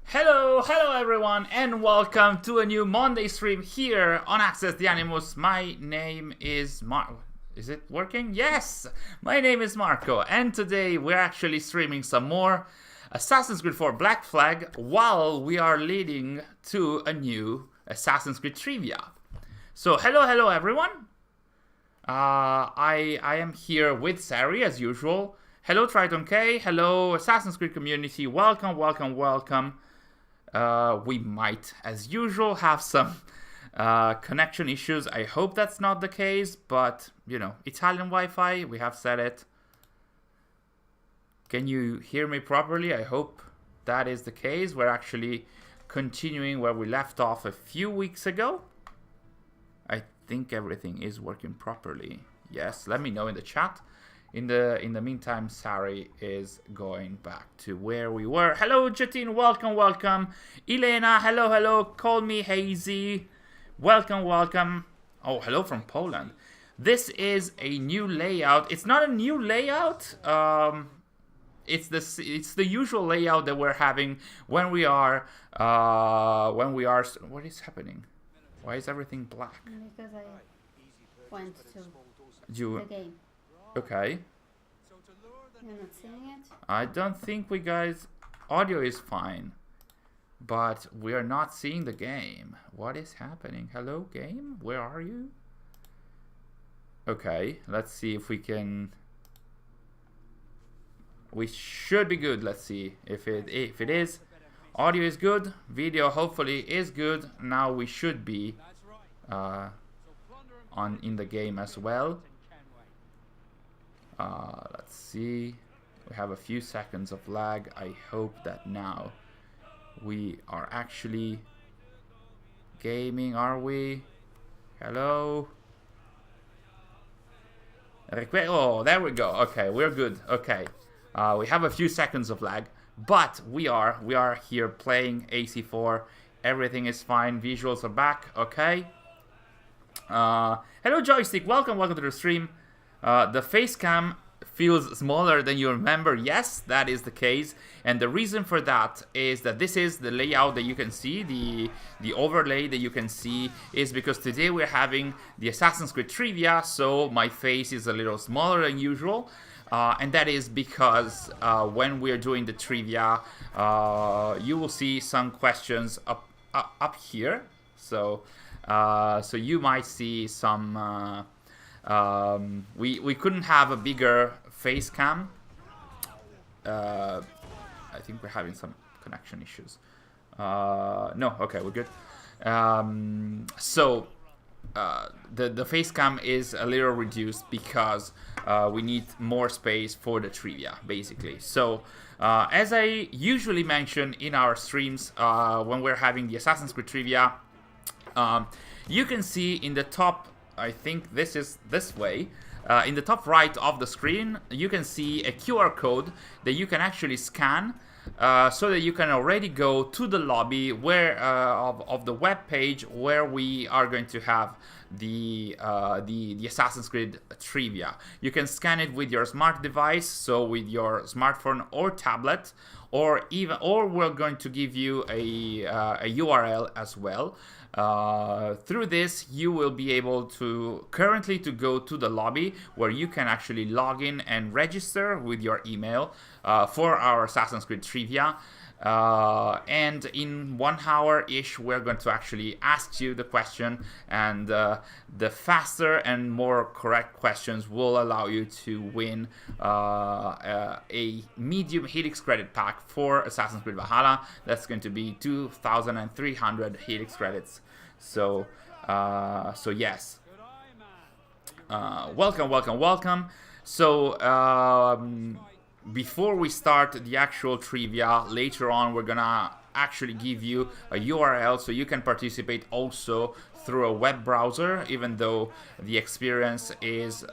Hello everyone, and welcome to a new Monday stream here on Access the Animus. My name is Is it working? Yes! My name is Marco, and today we're actually streaming some more Assassin's Creed 4 Black Flag while we are leading to a new Assassin's Creed trivia. So hello everyone. I am here with Sary as usual. Hello Triton K, hello Assassin's Creed community, welcome. We might, as usual, have some connection issues. I hope that's not the case, but, you know, Italian Wi-Fi, we have set it. Can you hear me properly? I hope that is the case. We're actually continuing where we left off a few weeks ago. I think everything is working properly. Yes, let me know in the chat. In the meantime, Sary is going back to where we were. Hello, Jatin. Welcome. Elena, hello. Call me Hazy. Welcome. Oh, hello from Poland. This is a new layout. It's not a new layout. It's the usual layout that we're having when we are. What is happening? Why is everything black? Because I went to the game. Okay. You're not seeing it? I don't think we guys... Audio is fine. But we are not seeing the game. What is happening? Hello, game? Where are you? Okay, let's see if we can... We should be good. Let's see if it is. Audio is good. Video hopefully is good. Now we should be in the game as well. Let's see. We have a few seconds of lag. I hope that now we are actually gaming. Are we? Hello? Oh, there we go. Okay, we're good. Okay. We have a few seconds of lag, but we are here playing AC4. Everything is fine. Visuals are back. Okay. Hello, Joystick. Welcome to the stream. The face cam feels smaller than you remember. Yes, that is the case, and the reason for that is that this is the layout that you can see, the overlay that you can see is because today we're having the Assassin's Creed trivia, so my face is a little smaller than usual, and that is because when we're doing the trivia, you will see some questions up here, so you might see some. We couldn't have a bigger face cam. I think we're having some connection issues. No, okay, we're good. The face cam is a little reduced because we need more space for the trivia, basically. So, as I usually mention in our streams when we're having the Assassin's Creed trivia, you can see in the top, I think this is this way. In the top right of the screen, you can see a QR code that you can actually scan, so that you can already go to the lobby where of the web page where we are going to have the Assassin's Creed trivia. You can scan it with your smart device, so with your smartphone or tablet, or we're going to give you a URL as well. Through this, you will be able to go to the lobby where you can actually log in and register with your email for our Assassin's Creed trivia. And in 1 hour-ish, we're going to actually ask you the question, and the faster and more correct questions will allow you to win a medium Helix credit pack for Assassin's Creed Valhalla. That's going to be 2,300 Helix credits. So yes. Welcome. So, before we start the actual trivia, later on we're gonna actually give you a URL so you can participate also through a web browser, even though the experience is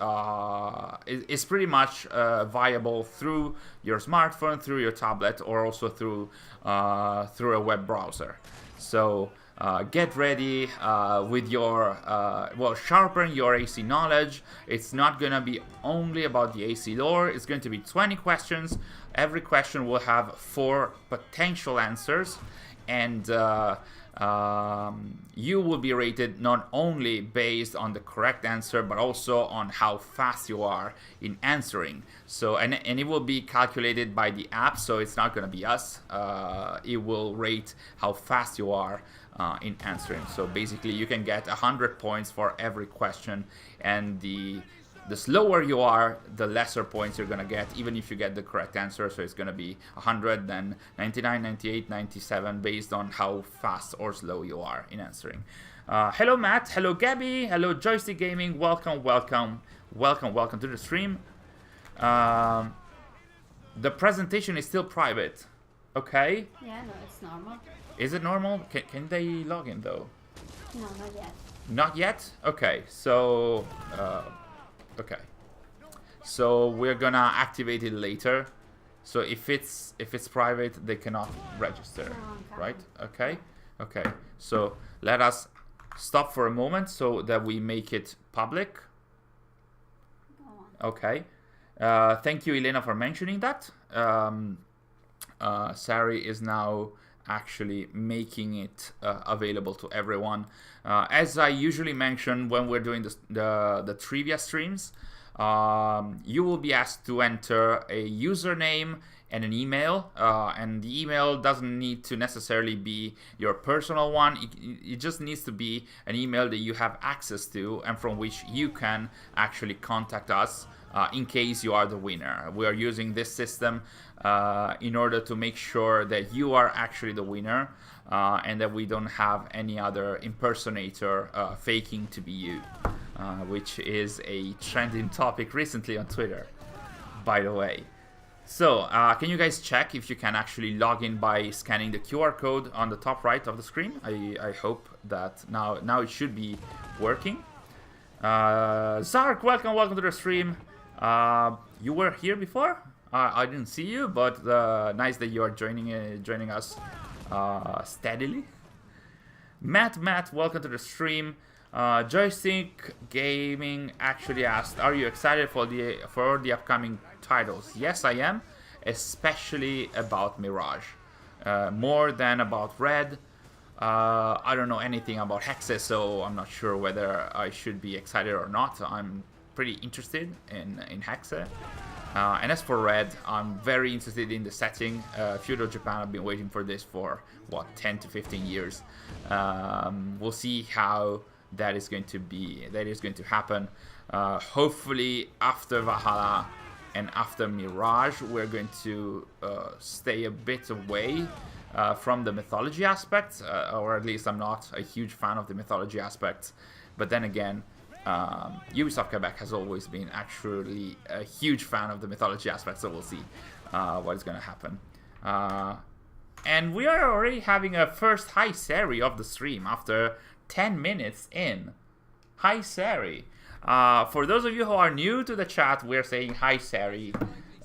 pretty much viable through your smartphone, through your tablet, or also through a web browser. So get ready with your, well, sharpen your AC knowledge. It's not going to be only about the AC lore. It's going to be 20 questions. Every question will have 4 potential answers. And you will be rated not only based on the correct answer, but also on how fast you are in answering. So, and it will be calculated by the app, so it's not going to be us. It will rate how fast you are in answering. So basically you can get 100 points for every question, and the slower you are, the lesser points you're gonna get, even if you get the correct answer. So it's gonna be 100, then 99, 98, 97, based on how fast or slow you are in answering. Hello Matt, hello Gabby, hello Joystick Gaming, welcome to the stream. The presentation is still private. Okay. Yeah, no, it's normal. Is it normal? Can they log in though? No, not yet. Not yet? Okay, so okay. So we're gonna activate it later. So if it's private, they cannot register, right? Okay. Okay. So let us stop for a moment so that we make it public. Okay. Thank you, Elena, for mentioning that. Sary is now actually making it available to everyone. As I usually mention when we're doing the trivia streams, you will be asked to enter a username and an email, and the email doesn't need to necessarily be your personal one. It just needs to be an email that you have access to and from which you can actually contact us in case you are the winner. We are using this system in order to make sure that you are actually the winner, and that we don't have any other impersonator faking to be you, which is a trending topic recently on Twitter, by the way. So, can you guys check if you can actually log in by scanning the QR code on the top right of the screen? I hope that now it should be working. Zark, welcome to the stream. You were here before? I didn't see you, but nice that you are joining us steadily. Matt, welcome to the stream. Joystick Gaming actually asked, "Are you excited for the upcoming titles?" Yes, I am, especially about Mirage, more than about Red. I don't know anything about Hexe, so I'm not sure whether I should be excited or not. I'm pretty interested in Hexe. And as for Red, I'm very interested in the setting. Feudal Japan, I've been waiting for this for, what, 10 to 15 years. We'll see how that is going to happen. Hopefully after Valhalla and after Mirage, we're going to stay a bit away from the mythology aspect, or at least I'm not a huge fan of the mythology aspect. But then again, Ubisoft Quebec has always been actually a huge fan of the mythology aspect, so we'll see what is going to happen. And we are already having a first Hi Sary of the stream after 10 minutes in. Hi Sary. For those of you who are new to the chat, we're saying Hi Sary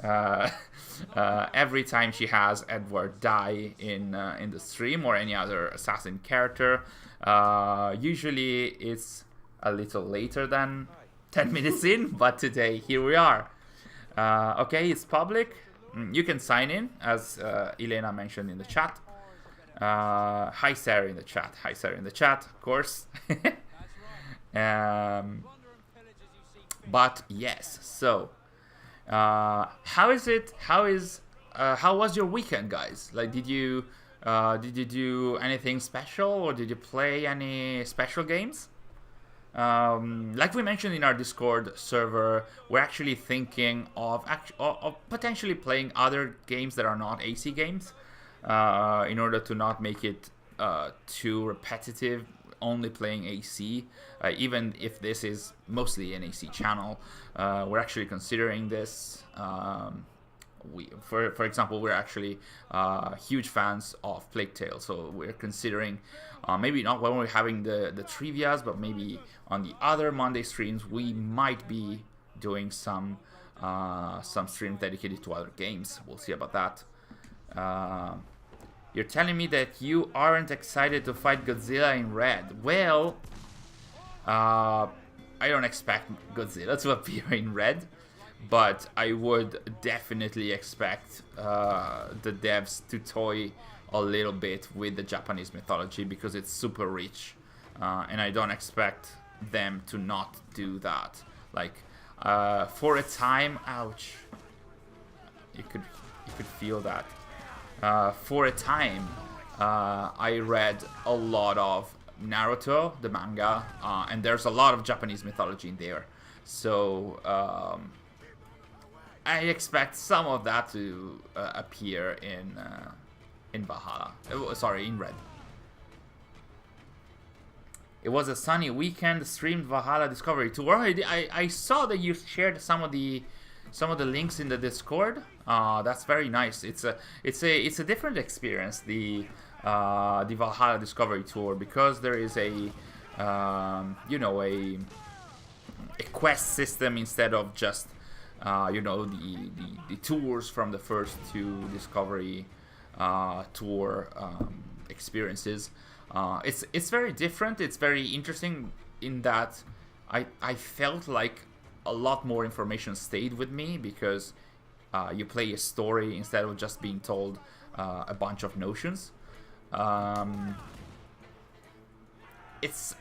every time she has Edward die in the stream, or any other assassin character. Usually it's a little later than 10 minutes in, but today here we are. Okay, it's public. You can sign in, as Elena mentioned in the chat. Hi Sary in the chat. Hi Sary in the chat, of course. But yes, so how is it? How was your weekend, guys? Like, did you do anything special, or did you play any special games? Like we mentioned in our Discord server, we're actually thinking of potentially playing other games that are not AC games, in order to not make it too repetitive, only playing AC, even if this is mostly an AC channel. We're actually considering this. For example, we're actually huge fans of Plague Tale, so we're considering maybe not when we're having the trivias, but maybe on the other Monday streams we might be doing some streams dedicated to other games. We'll see about that. You're telling me that you aren't excited to fight Godzilla in red. Well, I don't expect Godzilla to appear in red, but I would definitely expect the devs to toy a little bit with the Japanese mythology because it's super rich, and I don't expect them to not do that. Like, for a time, ouch, you could feel that. For a time, I read a lot of Naruto, the manga, and there's a lot of Japanese mythology in there. So I expect some of that to appear in Valhalla. Sorry, in red. It was a sunny weekend. Streamed Valhalla Discovery Tour. I saw that you shared some of the links in the Discord. That's very nice. It's a different experience, the Valhalla Discovery Tour, because there is a quest system instead of just the tours from the first two Discovery tour experiences. It's very different. It's very interesting in that I felt like a lot more information stayed with me because you play a story instead of just being told a bunch of notions. It's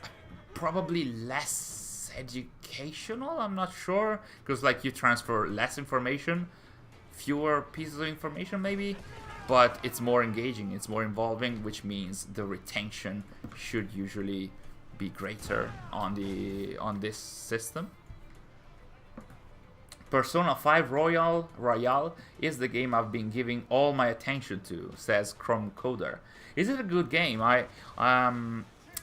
probably less educational, I'm not sure, because like you transfer less information, fewer pieces of information maybe, but it's more engaging, it's more involving, which means the retention should usually be greater on this system. Persona 5 Royale is the game I've been giving all my attention to, says Chrome Coder. Is it a good game? I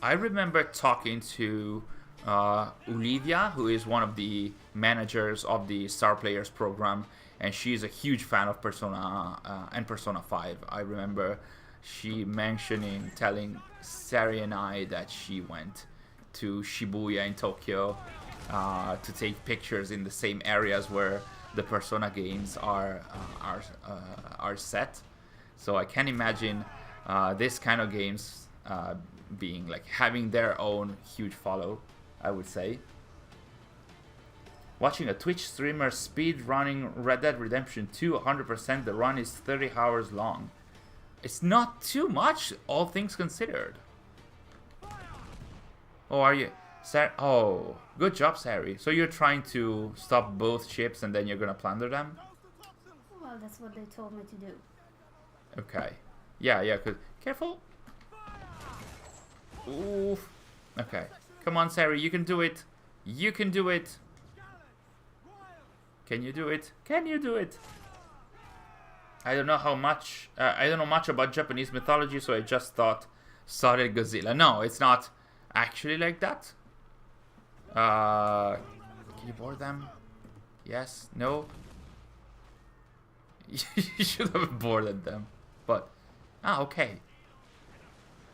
remember talking to Olivia, who is one of the managers of the Star Players program, and she's a huge fan of Persona and Persona 5. I remember she telling Sary and I that she went to Shibuya in Tokyo to take pictures in the same areas where the Persona games are set. So I can imagine this kind of games being like having their own huge follow, I would say. Watching a Twitch streamer speed running Red Dead Redemption 2 100%, the run is 30 hours long. It's not too much, all things considered. Oh, are you? Oh, good job, Sary. So you're trying to stop both ships and then you're gonna plunder them? Well, that's what they told me to do. Okay. Yeah, careful. Oof. Okay. Come on, Sary, you can do it. You can do it. Can you do it? Can you do it? I don't know much about Japanese mythology, so I just thought started Godzilla. No, it's not actually like that. Can you board them? Yes? No? You should have boarded them. But okay.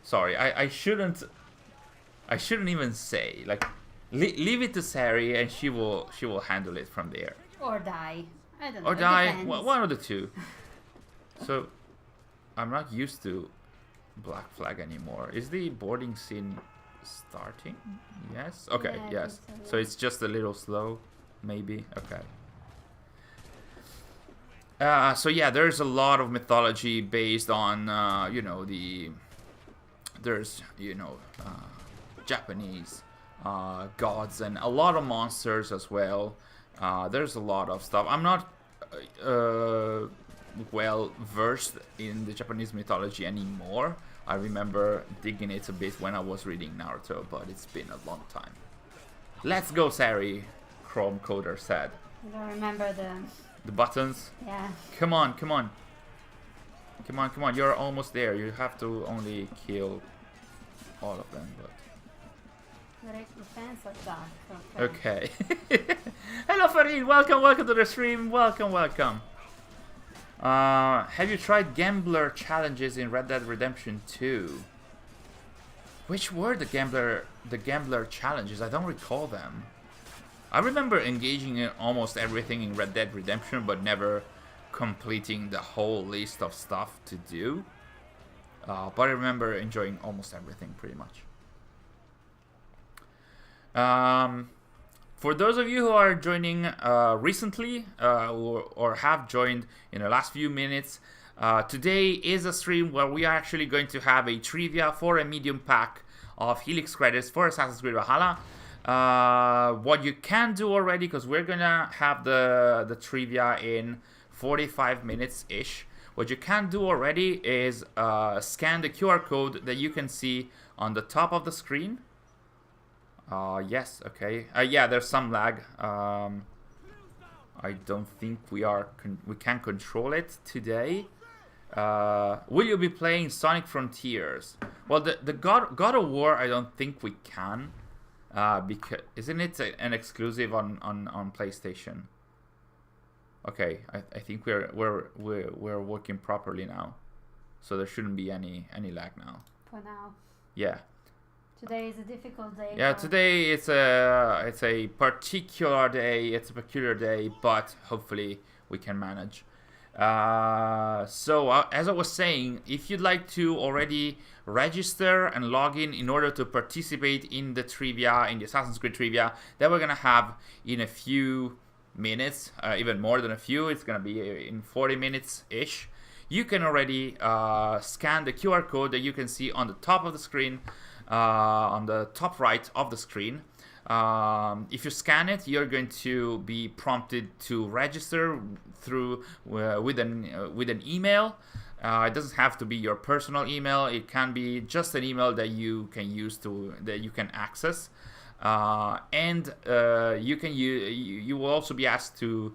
Sorry, I shouldn't even say, like, leave it to Sary and she will handle it from there. Or die. I don't know. Or die. One of the two. So, I'm not used to Black Flag anymore. Is the boarding scene starting? Yes? Okay, Yeah, yes. so. So it's just a little slow, maybe? Okay. So yeah, there's a lot of mythology based on, there's, Japanese gods and a lot of monsters as well. There's a lot of stuff. I'm not well versed in the Japanese mythology anymore. I remember digging it a bit when I was reading Naruto, but it's been a long time. Let's go, Sary, Chrome Coder said. I don't remember the buttons? Yeah. Come on. You're almost there. You have to only kill all of them, but... The fans are dark. Okay. Hello, Farid. Welcome to the stream. Welcome. Have you tried gambler challenges in Red Dead Redemption 2? Which were the gambler challenges? I don't recall them. I remember engaging in almost everything in Red Dead Redemption, but never completing the whole list of stuff to do. But I remember enjoying almost everything pretty much. For those of you who are joining recently or have joined in the last few minutes, today is a stream where we are actually going to have a trivia for a medium pack of Helix credits for Assassin's Creed Valhalla. What you can do already, because we're gonna have the trivia in 45 minutes-ish. What you can do already is scan the QR code that you can see on the top of the screen. Yes, okay. Yeah, there's some lag. I don't think we can control it today. Will you be playing Sonic Frontiers? Well, the God of War, I don't think we can. Because isn't it an exclusive on PlayStation? Okay, I think we're working properly now, so there shouldn't be any lag now. For now. Yeah. Today is a difficult day. Yeah, today it's a particular day. It's a peculiar day, but hopefully we can manage. So as I was saying, if you'd like to already register and log in order to participate in the trivia, in the Assassin's Creed trivia that we're gonna have in a few minutes, even more than a few, it's gonna be in 40 minutes ish. You can already scan the QR code that you can see on the top of the screen, on the top right of the screen. If you scan it, you're going to be prompted to register through with an email. It doesn't have to be your personal email. It can be just an email that you can use that you can access, and you will also be asked to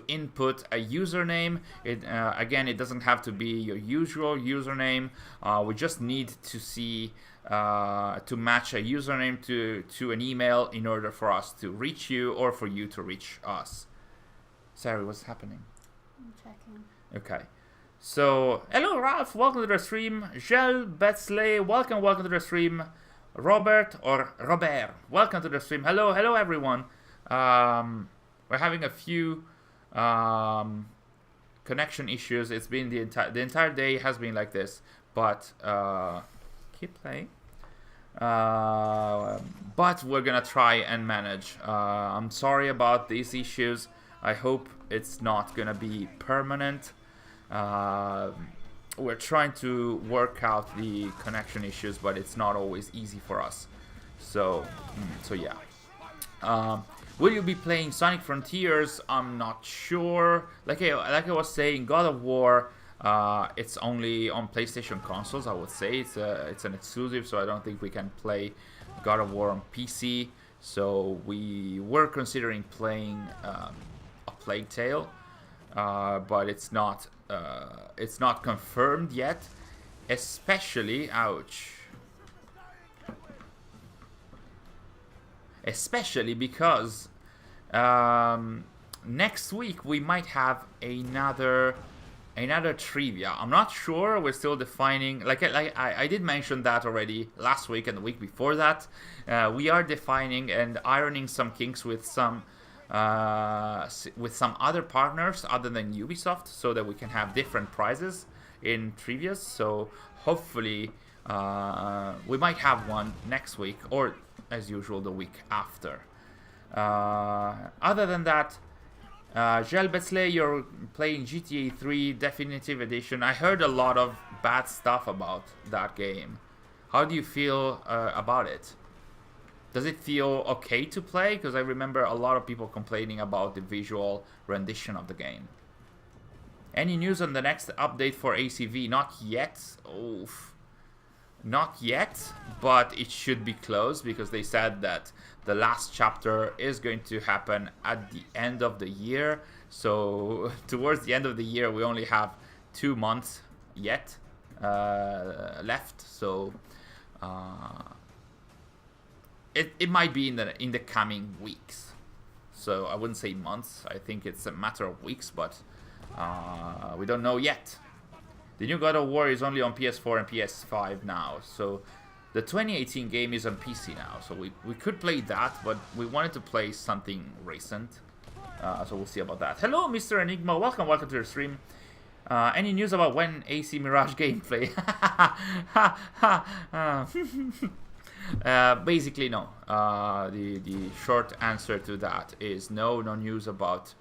input a username. Again, it doesn't have to be your usual username. We just need to see to match a username to an email in order for us to reach you or for you to reach us. Sary, what's happening? I'm checking. Okay. So, hello Ralph, welcome to the stream. Gel Betsley, welcome to the stream. Robert, welcome to the stream. Hello everyone. We're having a few connection issues. It's been the entire day has been like this, but keep playing. But we're gonna try and manage. I'm sorry about these issues. I hope it's not gonna be permanent. We're trying to work out the connection issues, but it's not always easy for us. So yeah. Will you be playing Sonic Frontiers? I'm not sure. Like I was saying, God of War, it's only on PlayStation consoles. I would say it's an exclusive, so I don't think we can play God of War on PC. So we were considering playing A Plague Tale, but it's not confirmed yet. Especially, especially because next week we might have another trivia. I'm not sure. We're still defining. Like I did mention that already last week and the week before that. We are defining and ironing some kinks with some other partners other than Ubisoft, so that we can have different prizes in trivias. So hopefully we might have one next week, or as usual the week after. Other than that, Gel Betsley, you're playing GTA 3 Definitive Edition. I heard a lot of bad stuff about that game. How do you feel about it? Does it feel okay to play? Because I remember a lot of people complaining about the visual rendition of the game. Any news on the next update for ACV? Not yet. Oof. Not yet, but it should be close, because they said that the last chapter is going to happen at the end of the year. So towards the end of the year, we only have 2 months yet left. So it might be in the coming weeks. So I wouldn't say months. I think it's a matter of weeks, but we don't know yet. The new God of War is only on PS4 and PS5 now, so the 2018 game is on PC now, so we could play that, but we wanted to play something recent, so we'll see about that. Hello, Mr. Enigma, welcome to the stream. Any news about when AC Mirage gameplay? Basically, no. The short answer to that is no news about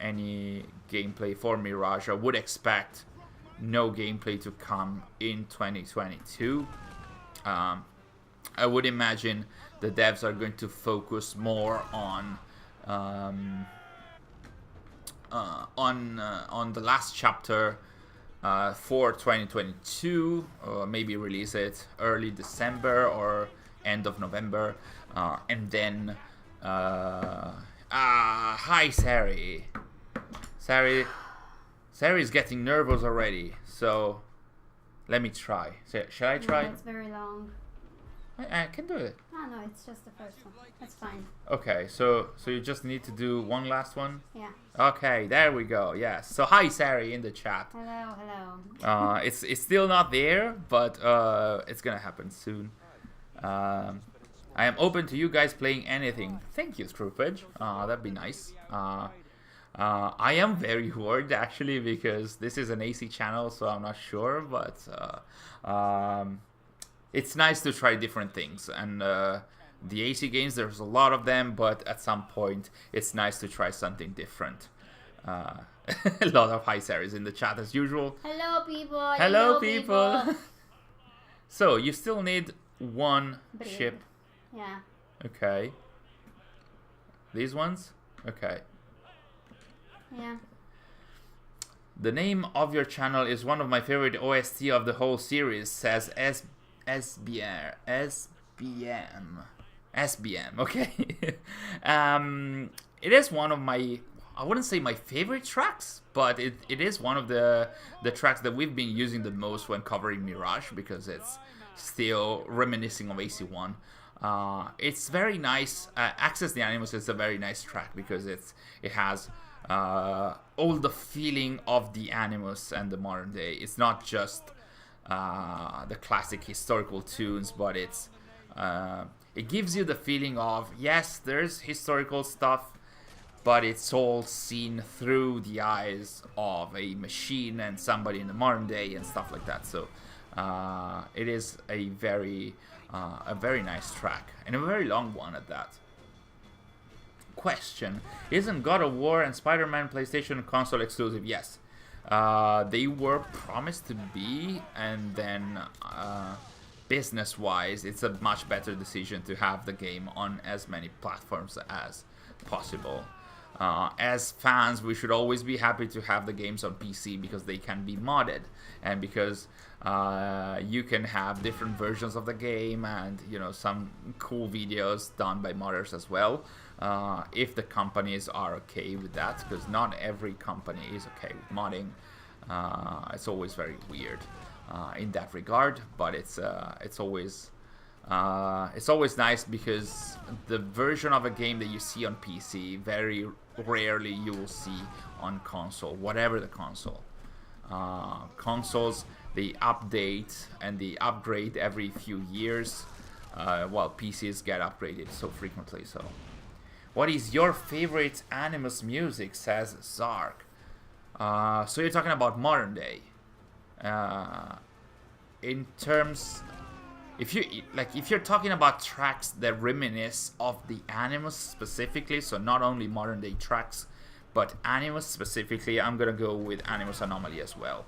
any gameplay for Mirage. I would expect no gameplay to come in 2022. I would imagine the devs are going to focus more on the last chapter for 2022, or maybe release it early December or end of November, and then hi Sary. Sary's getting nervous already, so let me try. Shall I try? No, it's very long. I can do it. Oh no, it's just the first one. That's fine. Okay, so you just need to do one last one? Yeah. Okay, there we go. Yes. So hi Sary in the chat. Hello. It's still not there, but it's gonna happen soon. I am open to you guys playing anything. Thank you, Scroopage. That'd be nice. I am very worried actually because this is an AC channel, so I'm not sure, but it's nice to try different things, and the AC games, there's a lot of them, but at some point it's nice to try something different. A lot of hi Sarys in the chat as usual. Hello people. Hello people. So you still need one ship. Yeah. Okay. These ones? Okay. Yeah. The name of your channel is one of my favorite OST of the whole series, says SBM, okay. It is one of my, I wouldn't say my favorite tracks, but it is one of the tracks that we've been using the most when covering Mirage, because it's still reminiscing of AC1. It's very nice. Access the Animus is a very nice track because it has all the feeling of the Animus and the modern day. It's not just the classic historical tunes, but it gives you the feeling of, yes, there's historical stuff, but it's all seen through the eyes of a machine and somebody in the modern day and stuff like that. So it is a very nice track, and a very long one at that. Question: isn't God of War and Spider-Man PlayStation console exclusive? Yes. They were promised to be, and then business-wise, it's a much better decision to have the game on as many platforms as possible. As fans, we should always be happy to have the games on PC because they can be modded, and because you can have different versions of the game, and some cool videos done by modders as well. If the companies are okay with that, because not every company is okay with modding. It's always very weird in that regard, but it's always nice because the version of a game that you see on PC very rarely you will see on console, whatever the console. Consoles, they update and they upgrade every few years, while PCs get upgraded so frequently. So what is your favorite Animus music, says Zark? So you're talking about modern day. In terms, if you're talking about tracks that reminisce of the Animus specifically, so not only modern day tracks, but Animus specifically, I'm gonna go with Animus Anomaly as well.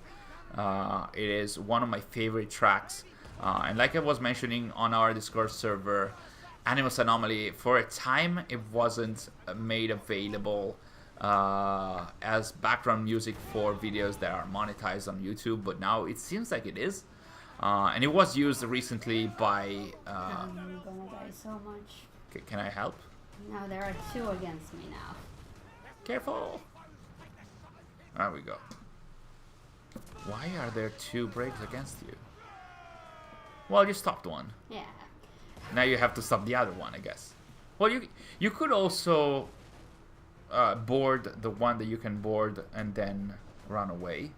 It is one of my favorite tracks, and like I was mentioning on our Discord server, Animus Anomaly, for a time, it wasn't made available as background music for videos that are monetized on YouTube, but now it seems like it is. And it was used recently by... I'm gonna die so much. Can I help? No, there are two against me now. Careful! There we go. Why are there two breaks against you? Well, you stopped one. Yeah. Now you have to stop the other one, I guess. Well, you could also board the one that you can board and then run away.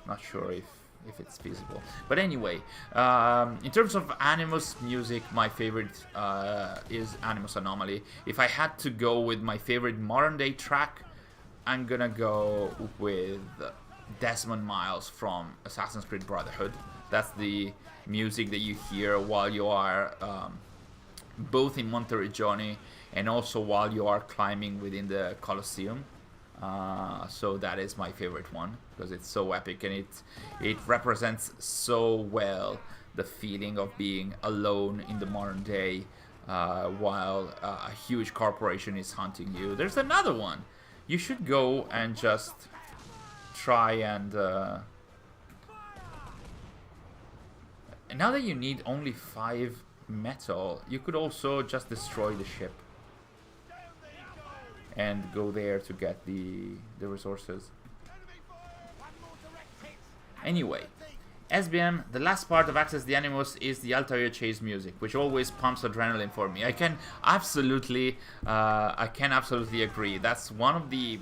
Not sure if it's feasible. But anyway, in terms of Animus music, my favorite is Animus Anomaly. If I had to go with my favorite modern day track, I'm gonna go with Desmond Miles from Assassin's Creed Brotherhood. That's the music that you hear while you are both in Monteriggioni and also while you are climbing within the Colosseum. So that is my favorite one because it's so epic and it represents so well the feeling of being alone in the modern day while a huge corporation is hunting you. There's another one. You should go and just try and now that you need only 5 metal, you could also just destroy the ship and go there to get the resources. Anyway, SBM, the last part of Access the Animus is the Altair Chase music, which always pumps adrenaline for me. I can absolutely agree. That's one of the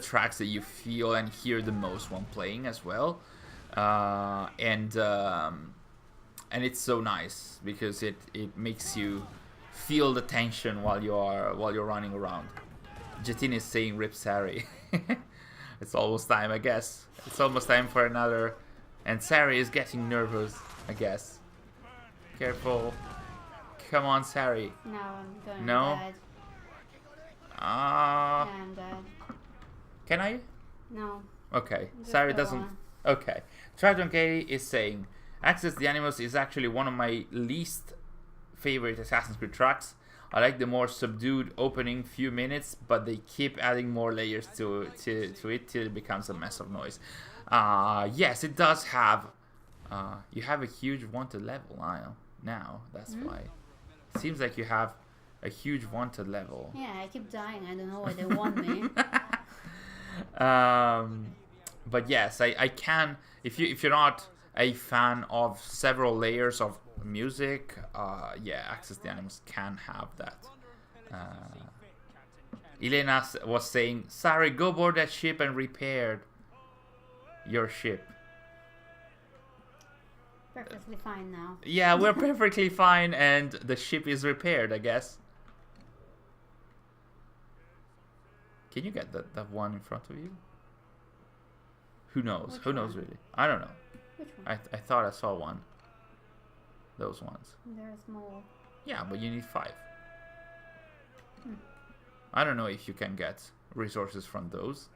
tracks that you feel and hear the most when playing as well, and it's so nice because it makes you feel the tension while you're running around. Jetin is saying "Rip Sary." It's almost time, I guess. It's almost time for another. And Sary is getting nervous, I guess. Careful. Come on, Sary. No, I'm going no? dead. Ah. Yeah, I'm dead. Can I? No. Okay. Just Sary go doesn't. on. Okay. Triton Katie is saying, Access the Animus is actually one of my least favorite Assassin's Creed tracks. I like the more subdued opening few minutes, but they keep adding more layers to it till it becomes a mess of noise. Yes, it does have. You have a huge wanted level now. That's why. It seems like you have a huge wanted level. Yeah, I keep dying. I don't know why they want me. But yes, I can. If you're not a fan of several layers of music, yeah, Access the Animus can have that. Elena was saying, Sary, go board that ship and repair your ship. Perfectly fine now. Yeah, we're perfectly fine and the ship is repaired, I guess. Can you get that one in front of you? Who knows? Which Who knows one? really? I don't know. Which one? I thought I saw one. Those ones. They're small. Yeah, but you need 5. Hmm. I don't know if you can get resources from those.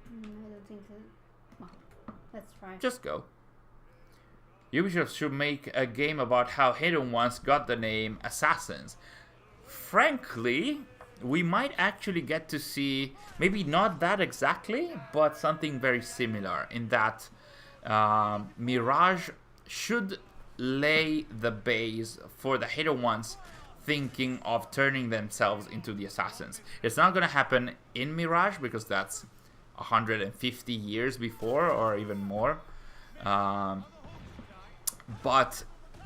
I don't think so. Well, let's try. Just go. Ubisoft should make a game about how Hidden Ones got the name Assassins. Frankly, we might actually get to see, maybe not that exactly, but something very similar in that Mirage should lay the base for the Hidden Ones thinking of turning themselves into the Assassins. It's not going to happen in Mirage because that's 150 years before or even more. But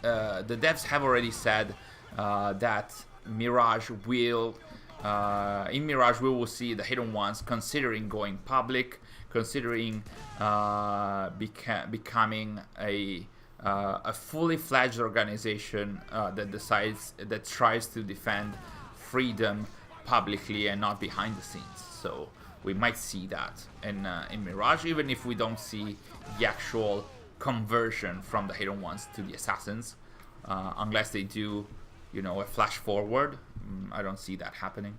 the devs have already said that Mirage will... in Mirage, we will see the Hidden Ones considering going public, considering becoming a fully fledged organization that tries to defend freedom publicly and not behind the scenes. So we might see that in Mirage, even if we don't see the actual conversion from the Hidden Ones to the Assassins, unless they do, a flash forward. I don't see that happening.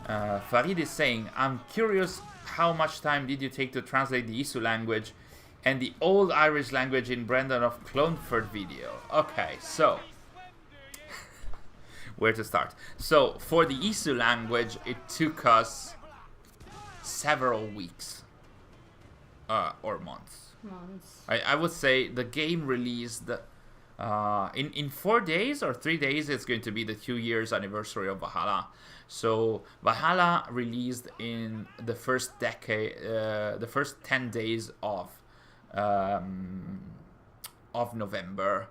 Farid is saying, I'm curious how much time did you take to translate the Isu language and the old Irish language in Brendan of Clonford video? Okay, so where to start? So for the Isu language, it took us several weeks or months. I would say the game released in 4 days or 3 days. It's going to be the 2 years anniversary of Valhalla. So Valhalla released in the first decade, the first 10 days of November,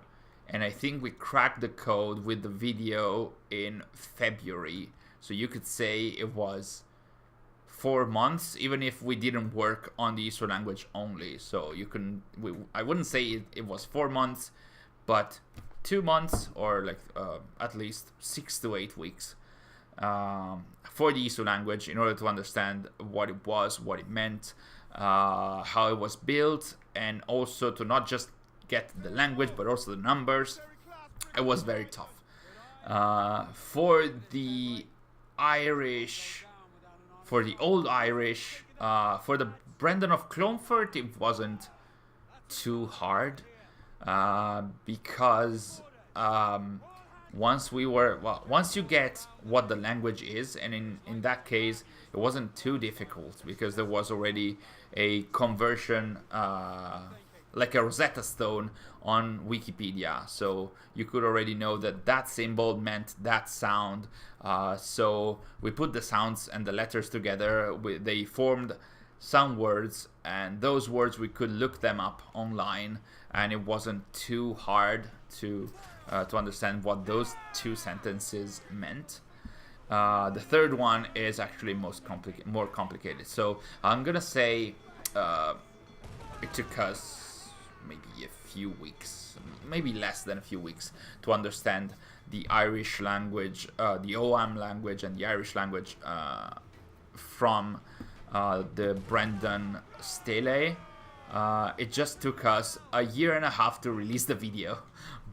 and I think we cracked the code with the video in February. So you could say it was 4 months, even if we didn't work on the Isu language only. So I wouldn't say it was 4 months, but 2 months or like at least 6 to 8 weeks. for the Isu language in order to understand what it was, what it meant, how it was built, and also to not just get the language but also the numbers. It was very tough. For the Irish, for the Old Irish, for the Brendan of Clonfert, it wasn't too hard because once you get what the language is, and in that case it wasn't too difficult because there was already a conversion like a Rosetta Stone on Wikipedia, so you could already know that symbol meant that sound. So we put the sounds and the letters together, they formed some words, and those words we could look them up online, and it wasn't too hard to understand what those two sentences meant. The third one is actually more complicated. So I'm gonna say it took us maybe a few weeks, maybe less than a few weeks, to understand the Irish language, the OAM language, and the Irish language from the Brendan stele. It just took us a year and a half to release the video,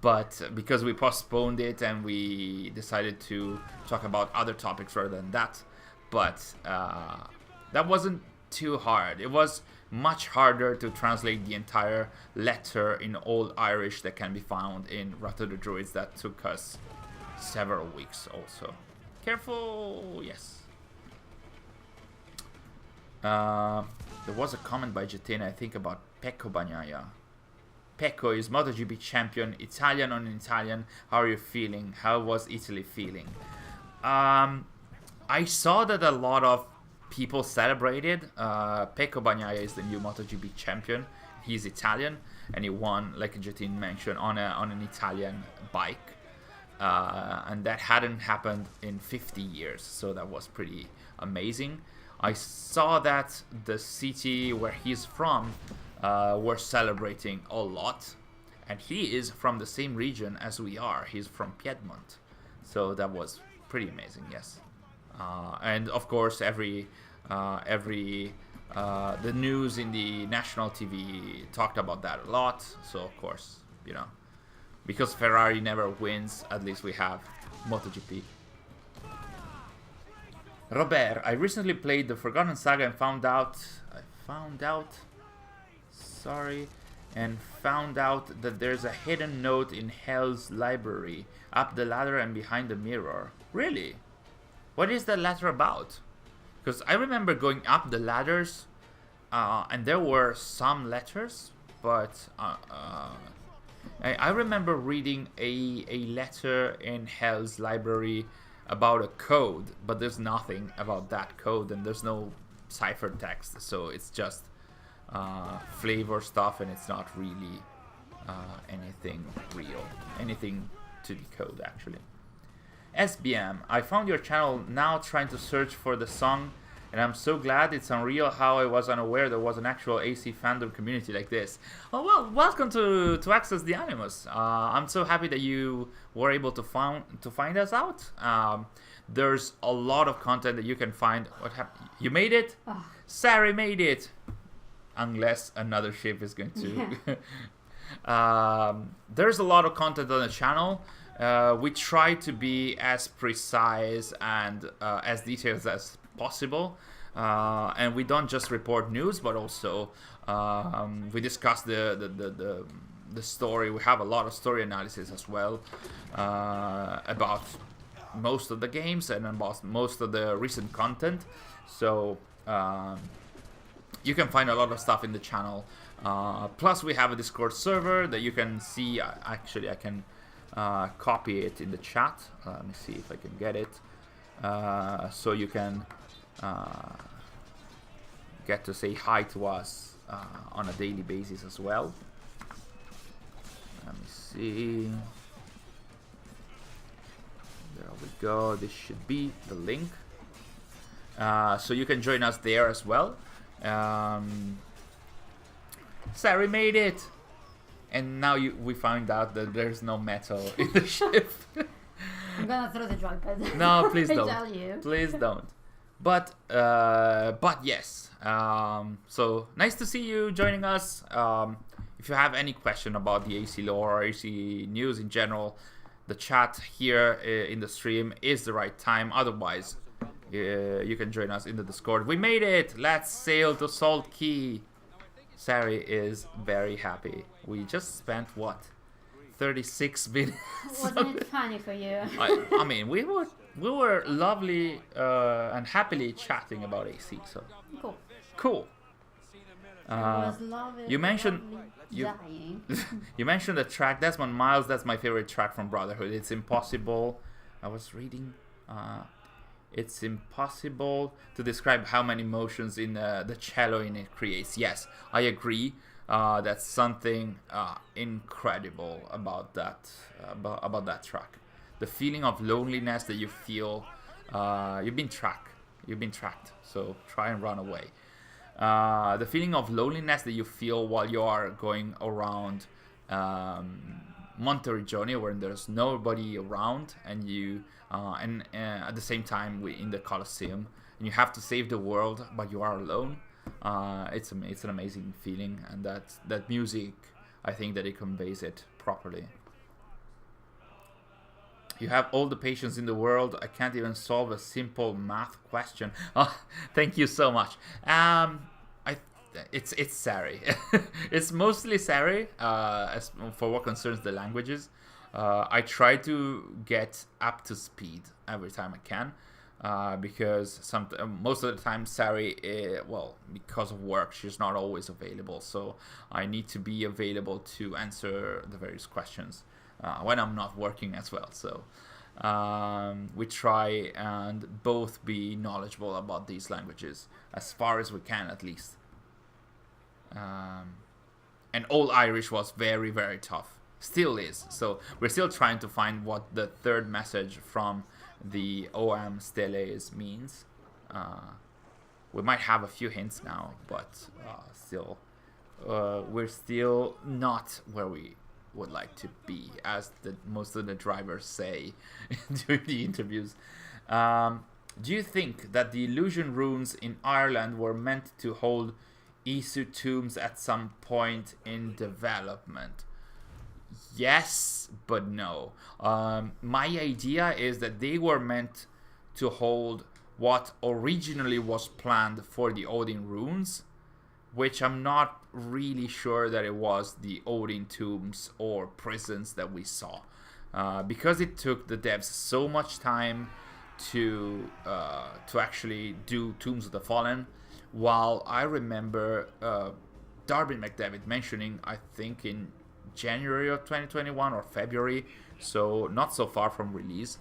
but because we postponed it and we decided to talk about other topics rather than that. But that wasn't too hard. It was much harder to translate the entire letter in Old Irish that can be found in Wrath of the Druids. That took us several weeks also. Careful, yes. There was a comment by Jetena, I think, about Pecco Bagnaia. Pecco is MotoGP champion, Italian on Italian. How are you feeling? How was Italy feeling? I saw that a lot of people celebrated. Pecco Bagnaia is the new MotoGP champion. He's Italian, and he won, like Jetena mentioned, on an Italian bike. And that hadn't happened in 50 years, so that was pretty amazing. I saw that the city where he's from were celebrating a lot, and he is from the same region as we are. He's from Piedmont, so that was pretty amazing. Yes, and of course the news in the national TV talked about that a lot. So of course, because Ferrari never wins, at least we have MotoGP. Robert, I recently played the Forgotten Saga and found out that there's a hidden note in Hell's library, up the ladder and behind the mirror. Really? What is that letter about? Because I remember going up the ladders, and there were some letters, but I remember reading a letter in Hell's library about a code, but there's nothing about that code, and there's no ciphertext, so it's just flavor stuff, and it's not really anything real, anything to decode actually. SBM, I found your channel now trying to search for the song, and I'm so glad. It's unreal how I was unaware there was an actual AC fandom community like this. Oh well, welcome to Access the Animus. I'm so happy that you were able to find us out. There's a lot of content that you can find. What happened? You made it? Oh. Sary made it. Unless another ship is going to. Yeah. There's a lot of content on the channel. We try to be as precise and as detailed as possible, and we don't just report news, but also we discuss the story. We have a lot of story analysis as well about most of the games and about most of the recent content. So you can find a lot of stuff in the channel. Plus we have a Discord server that you can see. Actually, I can copy it in the chat. Let me see if I can get it. So you can get to say hi to us on a daily basis as well. Let me see. There we go. This should be the link. So you can join us there as well. Sary made it! And now we found out that there's no metal in the ship. I'm gonna throw the joypad. No, please I don't. tell you. Please don't. But yes. So nice to see you joining us. If you have any question about the AC lore or AC news in general, the chat here in the stream is the right time. Otherwise, you can join us in the Discord. We made it! Let's sail to Salt Key. Sary is very happy. We just spent what? 36 minutes. Wasn't it funny for you? I mean, we were lovely and happily chatting about AC. So cool. You mentioned you mentioned the track. Desmond Miles. That's my favorite track from Brotherhood. It's impossible. I was reading. It's impossible to describe how many emotions in the cello in it creates. Yes, I agree. That's something incredible about that track. The feeling of loneliness that you feel. You've been tracked. So try and run away. The feeling of loneliness that you feel while you are going around Monteriggioni, where there's nobody around, and you and at the same time in the Colosseum, and you have to save the world, but you are alone. It's an amazing feeling, and that music, I think that it conveys it properly. You have all the patience in the world. I can't even solve a simple math question. Oh, thank you so much. It's Sary. It's mostly Sary. As for what concerns the languages, I try to get up to speed every time I can, because most of the time Sary, because of work, she's not always available. So I need to be available to answer the various questions when I'm not working as well. So we try and both be knowledgeable about these languages as far as we can, at least. And Old Irish was very, very tough. Still is. So we're still trying to find what the third message from the OM Steles means. We might have a few hints now, but still, we're still not where we would like to be, as most of the drivers say during the interviews. Do you think that the illusion runes in Ireland were meant to hold Isu tombs at some point in development? Yes, but no. My idea is that they were meant to hold what originally was planned for the Odin runes, which I'm not really sure that it was the Odin tombs or prisons that we saw, because it took the devs so much time to actually do Tombs of the Fallen. While I remember Darby McDavid mentioning, I think in January of 2021 or February, so not so far from release,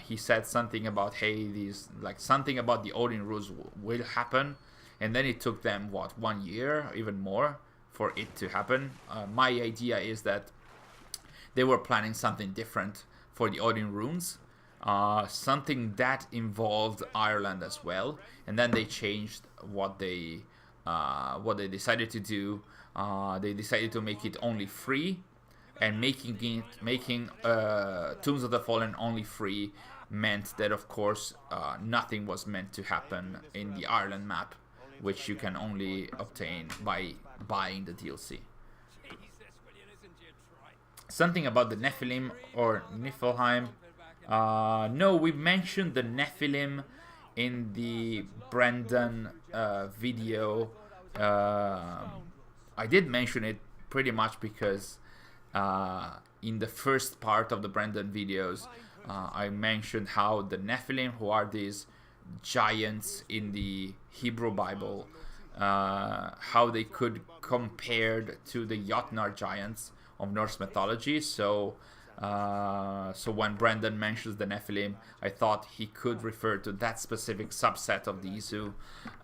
he said something about, hey, something about the Odin rules will happen, and then it took them 1 year, even more, for it to happen. My idea is that they were planning something different for the Odin runes, something that involved Ireland as well, and then they changed what they decided to do. They decided to make it only free, and making Tombs of the Fallen only free meant that, of course, nothing was meant to happen in the Ireland map, which you can only obtain by buying the DLC. Something about the Nephilim or Niflheim. No, we mentioned the Nephilim in the Brendan video. I did mention it pretty much because in the first part of the Brendan videos, I mentioned how the Nephilim, who are these giants in the Hebrew Bible, how they could compared to the Jotnar giants of Norse mythology. So when Brendan mentions the Nephilim, I thought he could refer to that specific subset of the Isu,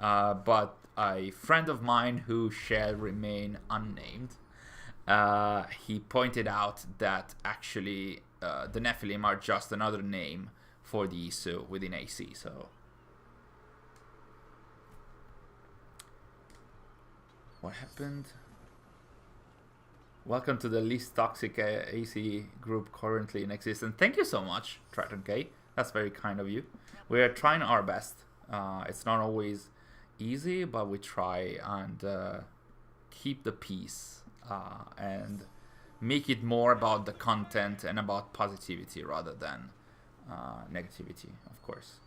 but a friend of mine who shall remain unnamed, he pointed out that actually the Nephilim are just another name for the Isu within AC. So what happened? Welcome to the least toxic AC group currently in existence. Thank you so much, Triton K. That's very kind of you. We're trying our best. It's not always easy, but we try and keep the peace and make it more about the content and about positivity rather than negativity, of course.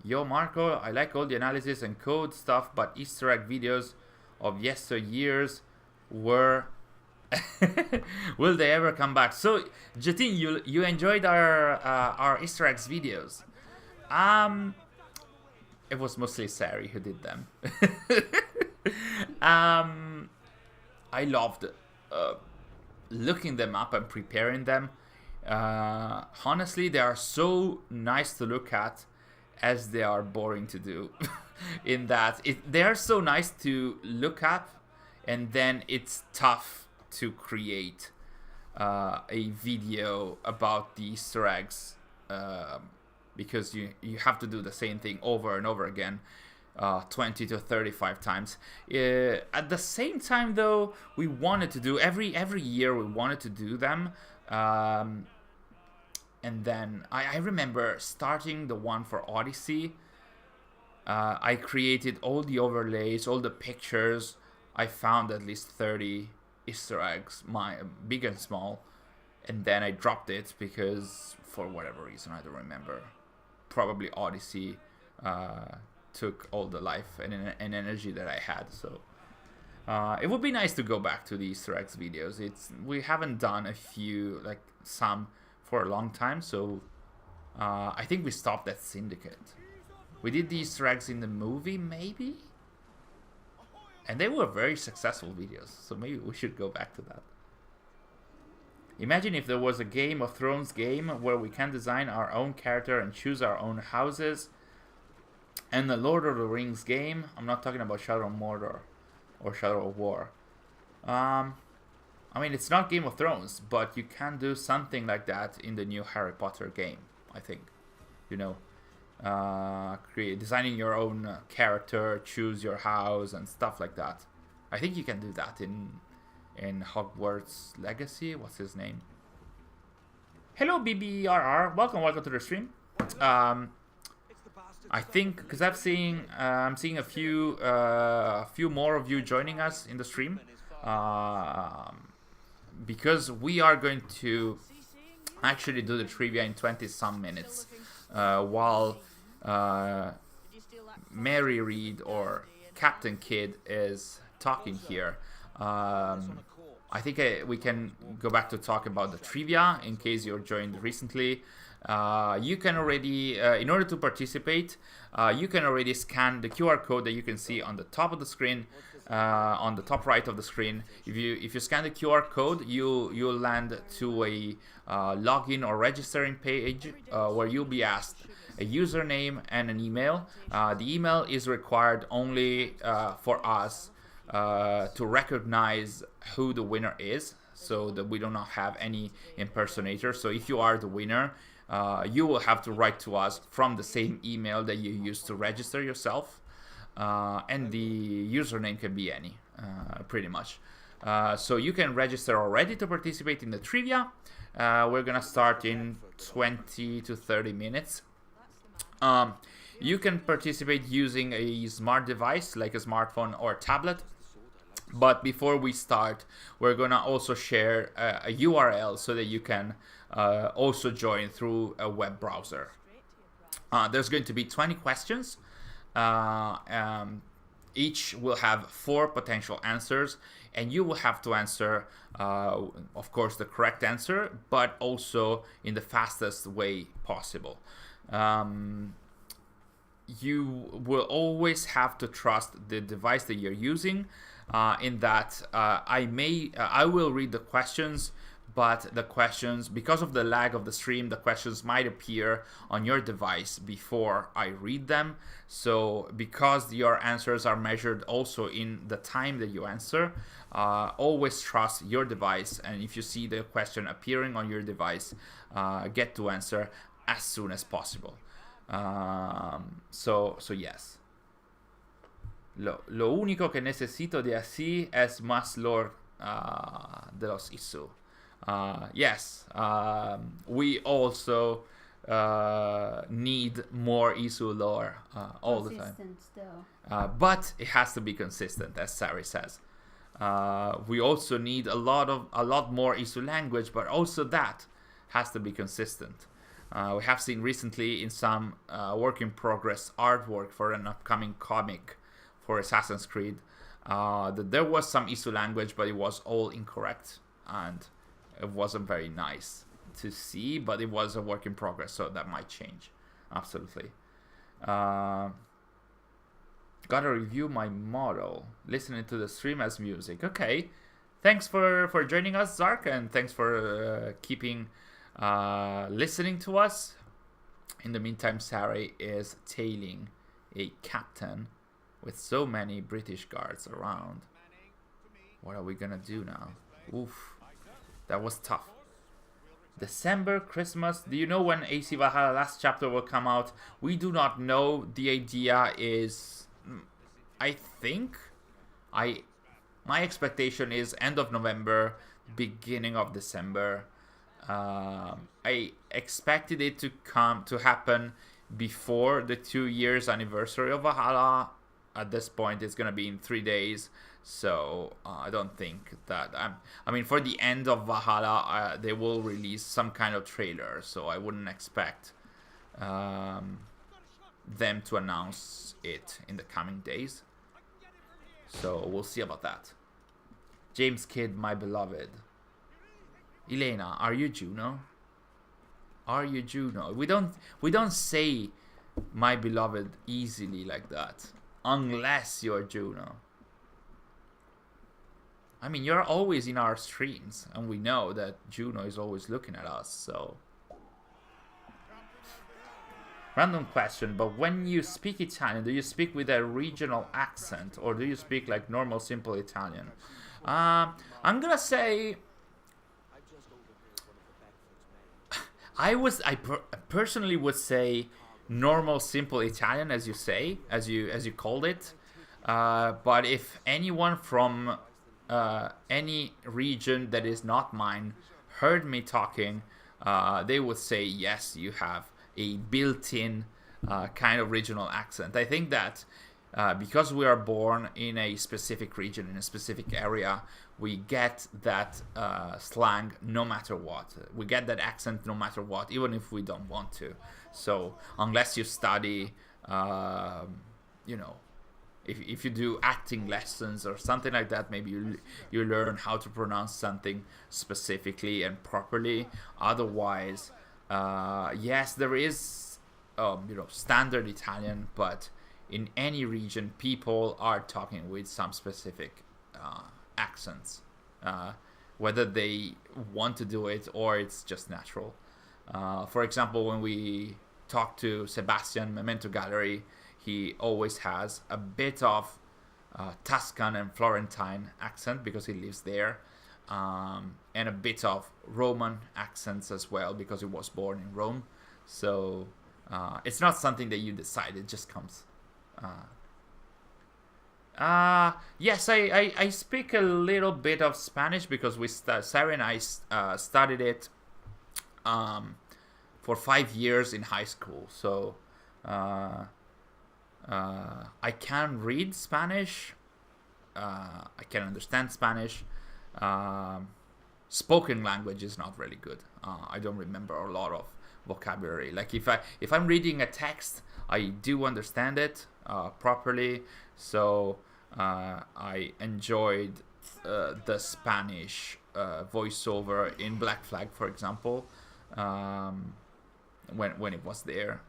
Yo, Marco, I like all the analysis and code stuff, but Easter egg videos of yesteryears were... Will they ever come back? So, Jatin, you enjoyed our Easter eggs videos. It was mostly Sary who did them. I loved looking them up and preparing them. Honestly, they are so nice to look at as they are boring to do. In that they are so nice to look at, and then it's tough to create a video about the Easter eggs because you have to do the same thing over and over again 20 to 35 times. At the same time, though, we wanted to do every year we wanted to do them. And then I remember starting the one for Odyssey. I created all the overlays, all the pictures. I found at least 30 Easter eggs, big and small. And then I dropped it because, for whatever reason, I don't remember. Probably Odyssey took all the life and energy that I had. So it would be nice to go back to the Easter eggs videos. We haven't done some for a long time, so I think we stopped at Syndicate. We did the Easter eggs in the movie, maybe? And they were very successful videos, so maybe we should go back to that. Imagine if there was a Game of Thrones game where we can design our own character and choose our own houses. And the Lord of the Rings game, I'm not talking about Shadow of Mordor or Shadow of War. I mean, it's not Game of Thrones, but you can do something like that in the new Harry Potter game, I think. You know, designing your own character, choose your house, and stuff like that. I think you can do that in Hogwarts Legacy. What's his name? Hello, BBRR. Welcome to the stream. I think because I'm seeing a few more of you joining us in the stream. Because we are going to actually do the trivia in 20-some minutes while Mary Reed or Captain Kidd is talking here. I think we can go back to talk about the trivia in case you're joined recently. You can already, in order to participate, you can already scan the QR code that you can see on the top of the screen. On the top right of the screen, if you scan the QR code, you'll land to a login or registering page where you'll be asked a username and an email. The email is required only for us to recognize who the winner is, so that we do not have any impersonators. So if you are the winner, you will have to write to us from the same email that you used to register yourself. And the username can be any, pretty much. So you can register already to participate in the trivia. We're gonna start in 20 to 30 minutes. You can participate using a smart device like a smartphone or a tablet. But before we start, we're gonna also share a URL so that you can also join through a web browser. There's going to be 20 questions. Each will have 4 potential answers, and you will have to answer, of course, the correct answer, but also in the fastest way possible. You will always have to trust the device that you're using, in that I will read the questions, but the questions, because of the lag of the stream, the questions might appear on your device before I read them. So because your answers are measured also in the time that you answer, always trust your device. And if you see the question appearing on your device, get to answer as soon as possible. So yes. Lo único que necesito de así es más lore de los Isu. Yes, we also need more Isu lore all the time. But it has to be consistent, as Sary says. We also need a lot more Isu language, but also that has to be consistent. We have seen recently in some work in progress artwork for an upcoming comic for Assassin's Creed that there was some Isu language, but it was all incorrect and it wasn't very nice to see, but it was a work in progress, so that might change. Absolutely. Gotta review my model, listening to the stream as music. Okay, thanks for joining us, Zark, and thanks for keeping listening to us. In the meantime, Sary is tailing a captain with so many British guards around. What are we gonna do now? Oof, that was tough. December, Christmas. Do you know when AC Valhalla last chapter will come out? We do not know. The idea is, I think, my expectation is end of November, beginning of December. I expected it to happen before the 2 years anniversary of Valhalla. At this point, it's gonna be in 3 days. So I don't think that I mean, for the end of Valhalla, they will release some kind of trailer. So I wouldn't expect them to announce it in the coming days. So we'll see about that. James Kidd, my beloved. Elena, are you Juno? Are you Juno? We don't say my beloved easily like that, unless you're Juno. I mean, you're always in our streams, and we know that Juno is always looking at us, so... Random question, but when you speak Italian, do you speak with a regional accent, or do you speak like normal, simple Italian? I'm gonna say... I personally would say normal, simple Italian, as you say, as you called it. But if anyone from any region that is not mine heard me talking, they would say, yes, you have a built-in kind of regional accent. I think that because we are born in a specific region, in a specific area, we get that slang no matter what. We get that accent no matter what, even if we don't want to. So unless you study, you know, if you do acting lessons or something like that, maybe you learn how to pronounce something specifically and properly. Otherwise, yes, there is, you know, standard Italian, but in any region, people are talking with some specific accents, whether they want to do it or it's just natural. For example, when we talk to Sebastian, Memento Gallery, he always has a bit of Tuscan and Florentine accent because he lives there, and a bit of Roman accents as well because he was born in Rome. So it's not something that you decide, it just comes. Yes, I speak a little bit of Spanish because Sary and I studied it for 5 years in high school. So I can read Spanish. I can understand Spanish. Spoken language is not really good. I don't remember a lot of vocabulary. Like if I'm reading a text, I do understand it properly. So I enjoyed the Spanish voiceover in Black Flag, for example, when it was there.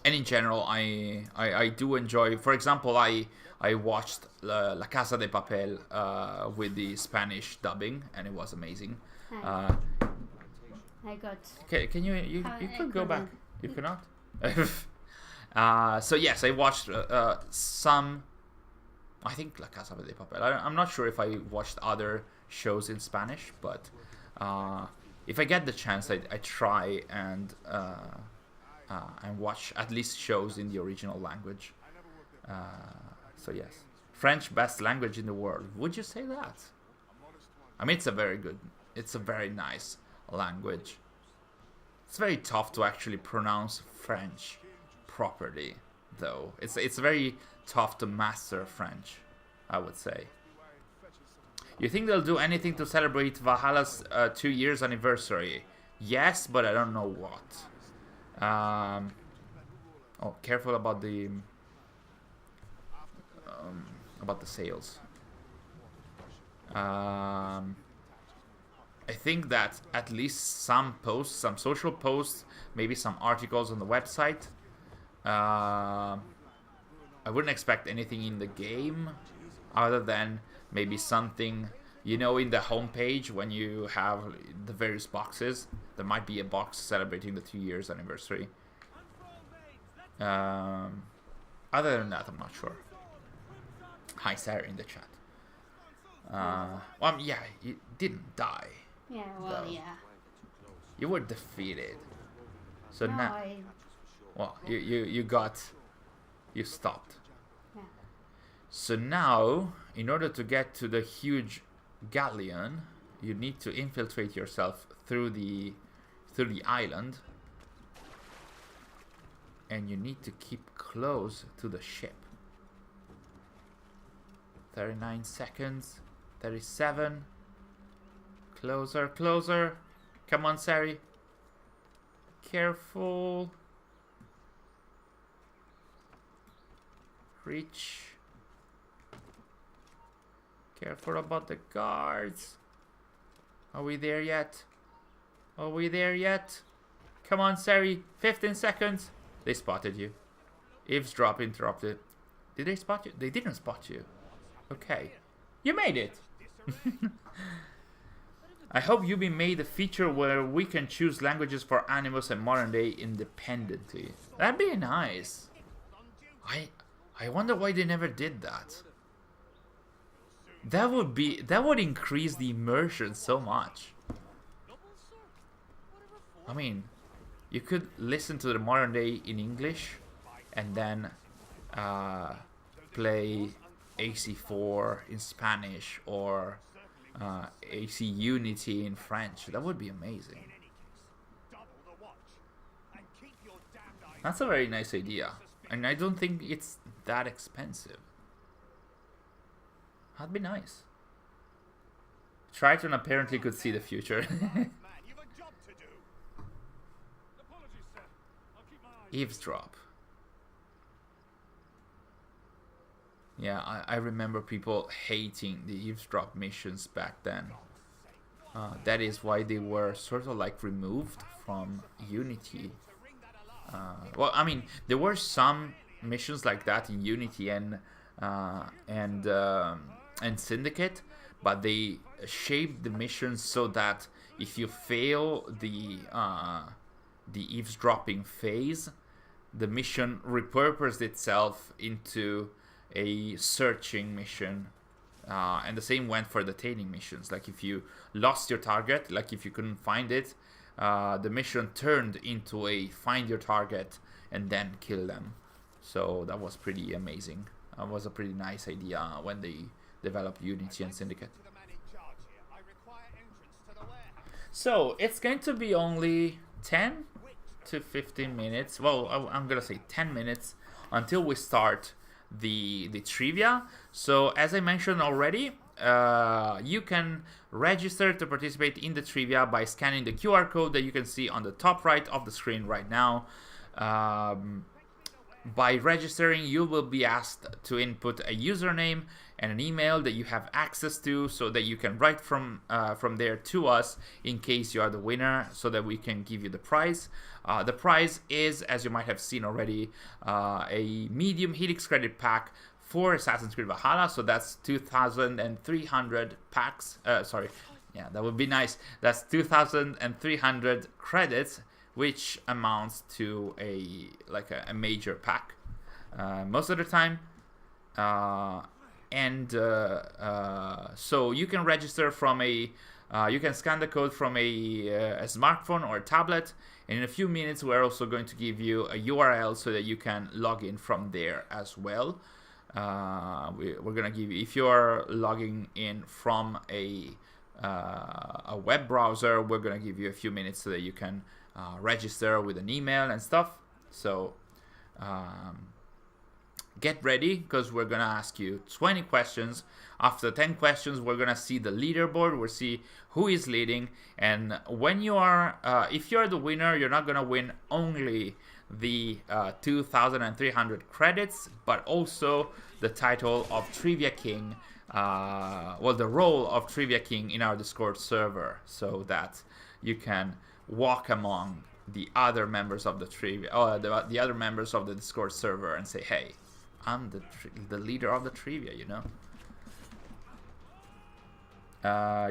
And in general, I do enjoy. For example, I watched La Casa de Papel with the Spanish dubbing, and it was amazing. I got. Okay, can you could go back? You cannot. So yes, I watched some. I think La Casa de Papel. I'm not sure if I watched other shows in Spanish, but if I get the chance, I try and and watch at least shows in the original language. So yes, French best language in the world. Would you say that? I mean, it's a very nice language. It's very tough to actually pronounce French properly, though. It's very tough to master French, I would say. You think they'll do anything to celebrate Valhalla's 2 years anniversary? Yes, but I don't know what. Oh, careful about the sales. I think that at least some posts, some social posts, maybe some articles on the website. I wouldn't expect anything in the game other than maybe something, you know, in the homepage when you have the various boxes. There might be a box celebrating the 2 years anniversary. Other than that, I'm not sure. Hi, Sary in the chat. Well, yeah, you didn't die. Yeah, well, though. yeah. You were defeated. So No, now, well, you stopped. Yeah. So now, in order to get to the huge galleon, you need to infiltrate yourself through the island, and you need to keep close to the ship. 39 seconds. 37. Closer, closer. Come on, Sary. Careful. Reach. Careful about the guards. Are we there yet? Are we there yet? Come on, Sary. 15 seconds. They spotted you. Eavesdrop interrupted. Did they spot you? They didn't spot you. Okay. You made it. I hope Ubi made a feature where we can choose languages for Animus and Modern Day independently. That'd be nice. I wonder why they never did that. That would increase the immersion so much. I mean, you could listen to the Modern Day in English and then play AC4 in Spanish or AC Unity in French. That would be amazing. That's a very nice idea, and I don't think it's that expensive. That'd be nice. Triton apparently could see the future. Eavesdrop. Yeah, I remember people hating the eavesdrop missions back then. That is why they were sort of like removed from Unity. Well, I mean, there were some missions like that in Unity and Syndicate, but they shaped the missions so that if you fail the eavesdropping phase, the mission repurposed itself into a searching mission, and the same went for the tailing missions. Like if you lost your target, like if you couldn't find it, the mission turned into a find your target and then kill them. So that was pretty amazing. That was a pretty nice idea when they developed Unity and Syndicate. So it's going to be only 10 to 15 minutes. Well, I'm gonna say 10 minutes until we start the trivia. So as I mentioned already, you can register to participate in the trivia by scanning the QR code that you can see on the top right of the screen right now. By registering, you will be asked to input a username and an email that you have access to, so that you can write from there to us in case you are the winner, so that we can give you the prize. The prize is, as you might have seen already, a medium Helix credit pack for Assassin's Creed Valhalla. So that's 2,300 packs. Sorry, yeah, that would be nice. That's 2,300 credits, which amounts to a major pack most of the time. So you can register from you can scan the code from a smartphone or a tablet, And in a few minutes, we're also going to give you a URL so that you can log in from there as well. We're gonna give you, if you're logging in from a web browser, we're gonna give you a few minutes so that you can register with an email and stuff. So get ready, because we're gonna ask you 20 questions. After 10 questions, we're gonna see the leaderboard. We'll see who is leading, and when you are, if you're the winner, you're not gonna win only the 2,300 credits, but also the title of Trivia King, well, the role of Trivia King in our Discord server, so that you can walk among the other members of the trivia, the other members of the Discord server, and say, hey, I'm the leader of the trivia, you know.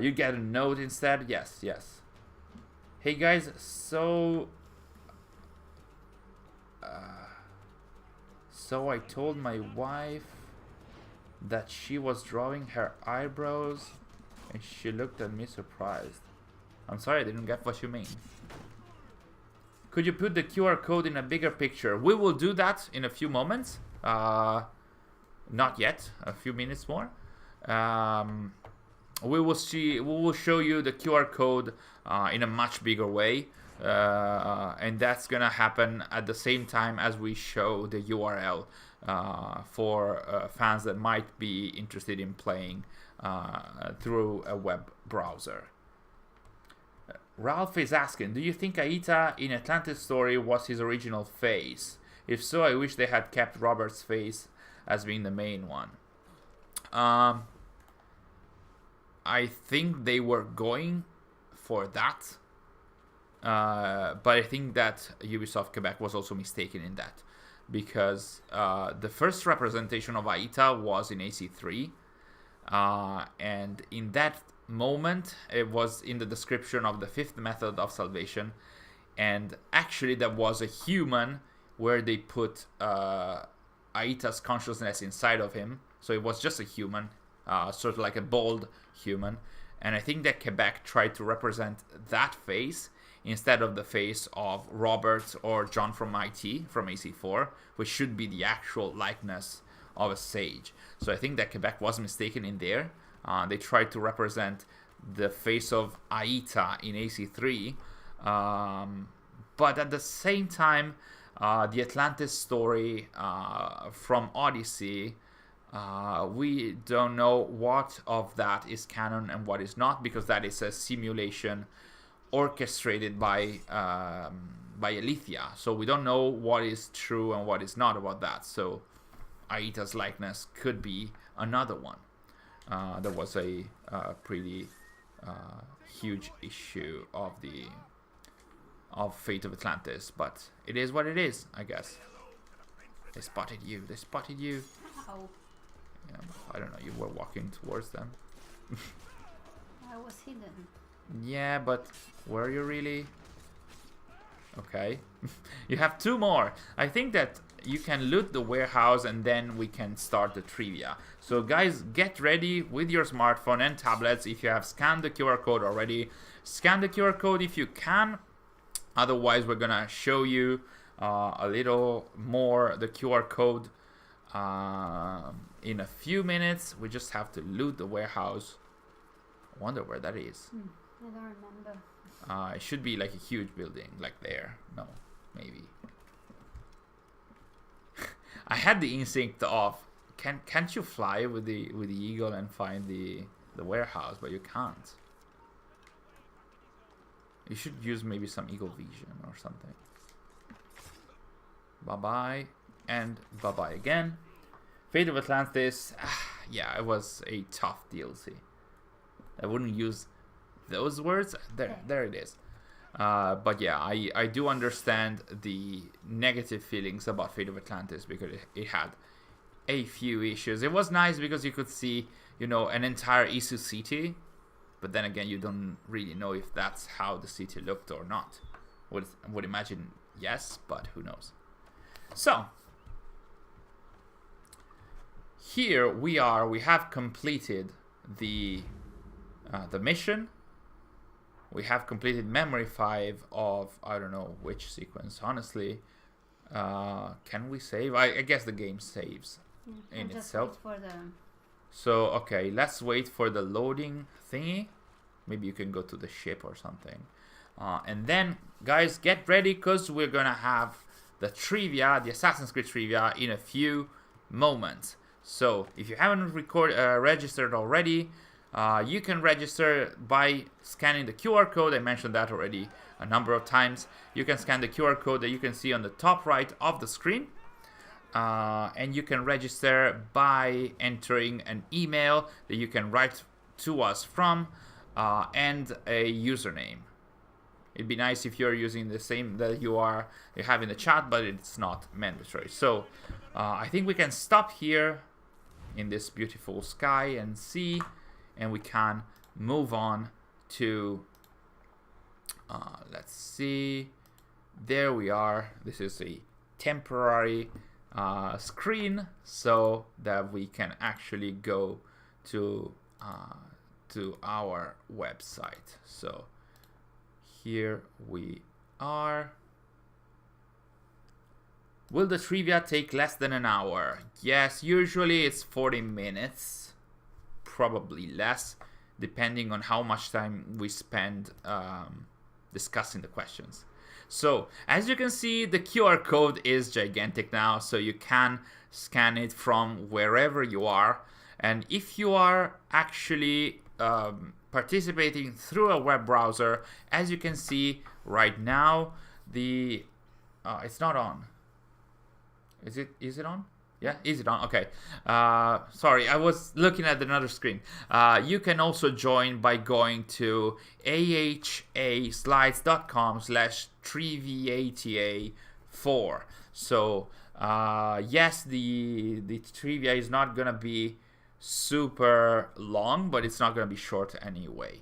You get a note instead. Yes, yes. Hey guys, so I told my wife that she was drawing her eyebrows, and she looked at me surprised. I'm sorry, I didn't get what you mean. Could you put the QR code in a bigger picture? We will do that in a few moments. Not yet. A few minutes more. We will show you the QR code in a much bigger way, and that's gonna happen at the same time as we show the URL for fans that might be interested in playing through a web browser. Ralph is asking, do you think Aita in Atlantis story was his original face? If so, I wish they had kept Robert's face as being the main one. I think they were going for that, but I think that Ubisoft Quebec was also mistaken in that, because the first representation of Aita was in AC3, and in that moment it was in the description of the fifth method of salvation, and actually that was a human where they put Aita's consciousness inside of him, so it was just a human, sort of like a bald human. And I think that Quebec tried to represent that face instead of the face of Robert or John from IT, from AC4, which should be the actual likeness of a sage. So I think that Quebec was mistaken in there. They tried to represent the face of Aita in AC3, but at the same time, the Atlantis story from Odyssey, we don't know what of that is canon and what is not, because that is a simulation orchestrated by Alethea. So we don't know what is true and what is not about that. So Aita's likeness could be another one. There was a pretty huge issue of Fate of Atlantis, but it is what it is, I guess. They spotted you. They spotted you. Ow. Yeah, I don't know. You were walking towards them. I was hidden. Yeah, but were you really? Okay. You have two more. I think that you can loot the warehouse and then we can start the trivia. So guys, get ready with your smartphone and tablets. If you have scanned the QR code already, scan the QR code if you can. Otherwise, we're gonna show you a little more the QR code in a few minutes. We just have to loot the warehouse. I wonder where that is. I don't remember. It should be like a huge building, like there. No, maybe. I had the instinct of can't you fly with the eagle and find the warehouse, but you can't. You should use maybe some eagle vision or something. Bye bye and bye bye again. Fate of Atlantis. Yeah, it was a tough DLC. I wouldn't use those words. There it is. But yeah, I do understand the negative feelings about Fate of Atlantis because it had a few issues. It was nice because you could see, you know, an entire Isu city, but then again, you don't really know if that's how the city looked or not. Would imagine yes, but who knows. So here we are. We have completed the mission. we have completed memory 5 of, I don't know which sequence, honestly. Can we save? I guess the game saves in itself. So, okay, let's wait for the loading thingy. Maybe you can go to the ship or something. And then, guys, get ready, because we're gonna have the trivia, the Assassin's Creed trivia, in a few moments. So, if you haven't registered already, you can register by scanning the QR code. I mentioned that already a number of times. You can scan the QR code that you can see on the top right of the screen. And you can register by entering an email that you can write to us from and a username. It'd be nice if you're using the same that you have in the chat, but it's not mandatory. So I think we can stop here in this beautiful sky and sea, and we can move on to let's see, there we are. This is a temporary screen so that we can actually go to our website. So here we are. Will the trivia take less than an hour? Yes, usually it's 40 minutes, probably less, depending on how much time we spend discussing the questions. So, as you can see, the QR code is gigantic now, so you can scan it from wherever you are. And if you are actually participating through a web browser, as you can see right now, it's not on. Is it on? Yeah, is it on? Okay. Sorry, I was looking at another screen. You can also join by going to ahaslides.com/triviata4. So, yes, the trivia is not going to be super long, but it's not going to be short anyway.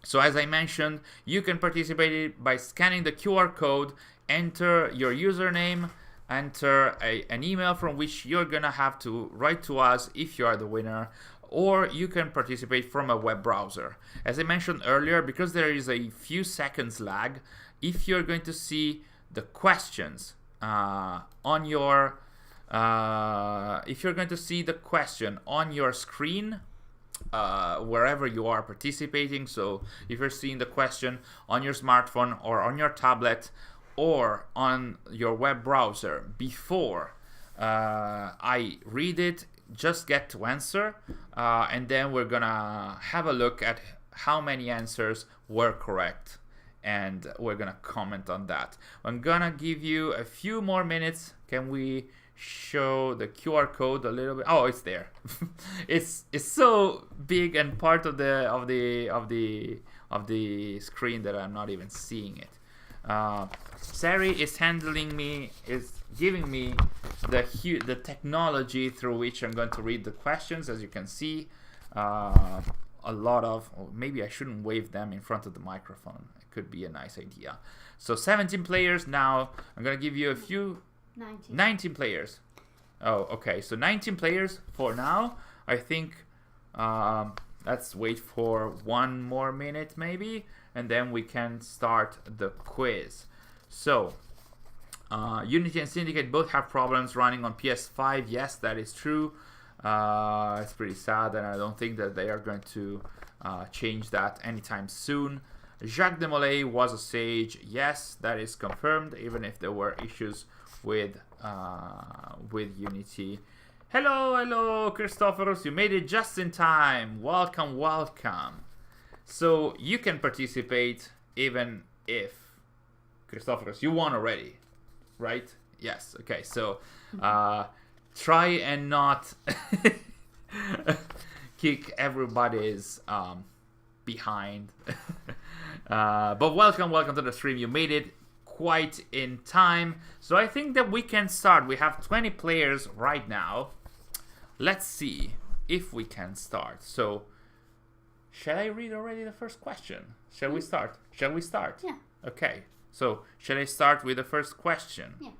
So as I mentioned, you can participate by scanning the QR code, enter your username, enter an email from which you're gonna have to write to us if you are the winner, or you can participate from a web browser. As I mentioned earlier, because there is a few seconds lag, if you're going to see the questions on your if you're going to see the question on your screen wherever you are participating, so if you're seeing the question on your smartphone or on your tablet or on your web browser before I read it, just get to answer, and then we're gonna have a look at how many answers were correct, and we're gonna comment on that. I'm gonna give you a few more minutes. Can we show the QR code a little bit? Oh, it's there. it's so big and part of the screen that I'm not even seeing it. Sary is giving me the technology through which I'm going to read the questions. As you can see, a lot of, or maybe I shouldn't wave them in front of the microphone. It could be a nice idea. So 17 players now. I'm going to give you a few. 19 players. Oh, okay. So 19 players for now. I think let's wait for one more minute maybe, and then we can start the quiz. So Unity and Syndicate both have problems running on PS5. Yes, that is true. It's pretty sad, and I don't think that they are going to change that anytime soon. Jacques de Molay was a sage. Yes, that is confirmed, even if there were issues with Unity. Hello, Christophorus, you made it just in time. Welcome. So you can participate even if, Christophorus, you won already, right? Yes. Okay. So try and not kick everybody's behind. But welcome to the stream. You made it quite in time, so I think that we can start. We have 20 players right now. Let's see if we can start. So shall I read already the first question? Shall we start? Yeah. Okay, so shall I start with the first question? Yeah.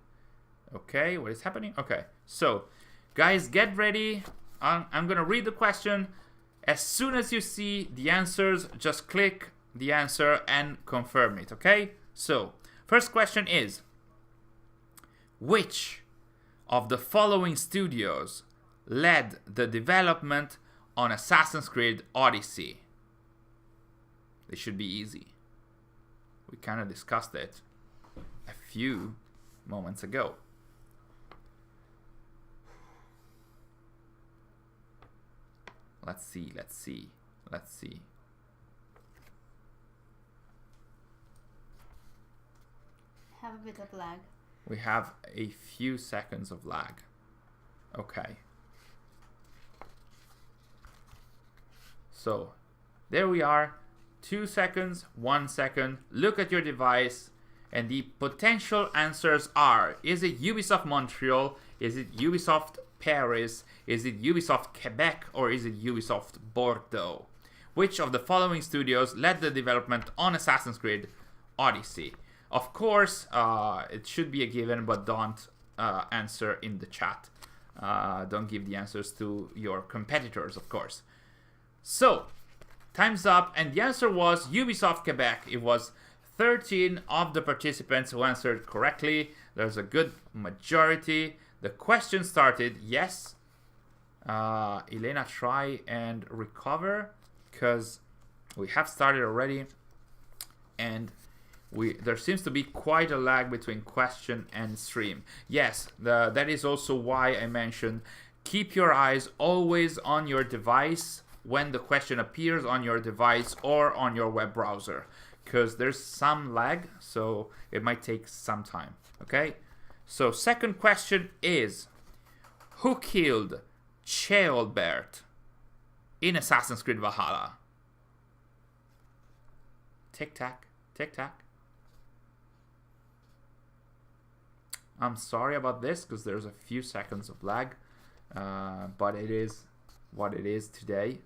Okay, what is happening? Okay, so guys, get ready. I'm gonna read the question, As soon as you see the answers, just click the answer and confirm it, okay? So, first question is, which of the following studios led the development on Assassin's Creed Odyssey? This should be easy. We kind of discussed it a few moments ago. Let's see. Have a bit of lag. We have a few seconds of lag. Okay. So, there we are. 2 seconds, 1 second. Look at your device. And the potential answers are, is it Ubisoft Montreal? Is it Ubisoft Paris? Is it Ubisoft Quebec? Or is it Ubisoft Bordeaux? Which of the following studios led the development on Assassin's Creed Odyssey? Of course, it should be a given, but don't answer in the chat. Don't give the answers to your competitors, of course. So, time's up, and the answer was Ubisoft Quebec. It was 13 of the participants who answered correctly. There's a good majority. The question started, yes. Elena, try and recover, because we have started already, and there seems to be quite a lag between question and stream. Yes, that is also why I mentioned keep your eyes always on your device when the question appears on your device or on your web browser, because there's some lag, so it might take some time. Okay, so second question is, who killed Ceolbert in Assassin's Creed Valhalla? Tic tac, tic tac. I'm sorry about this because there's a few seconds of lag, but it is what it is today.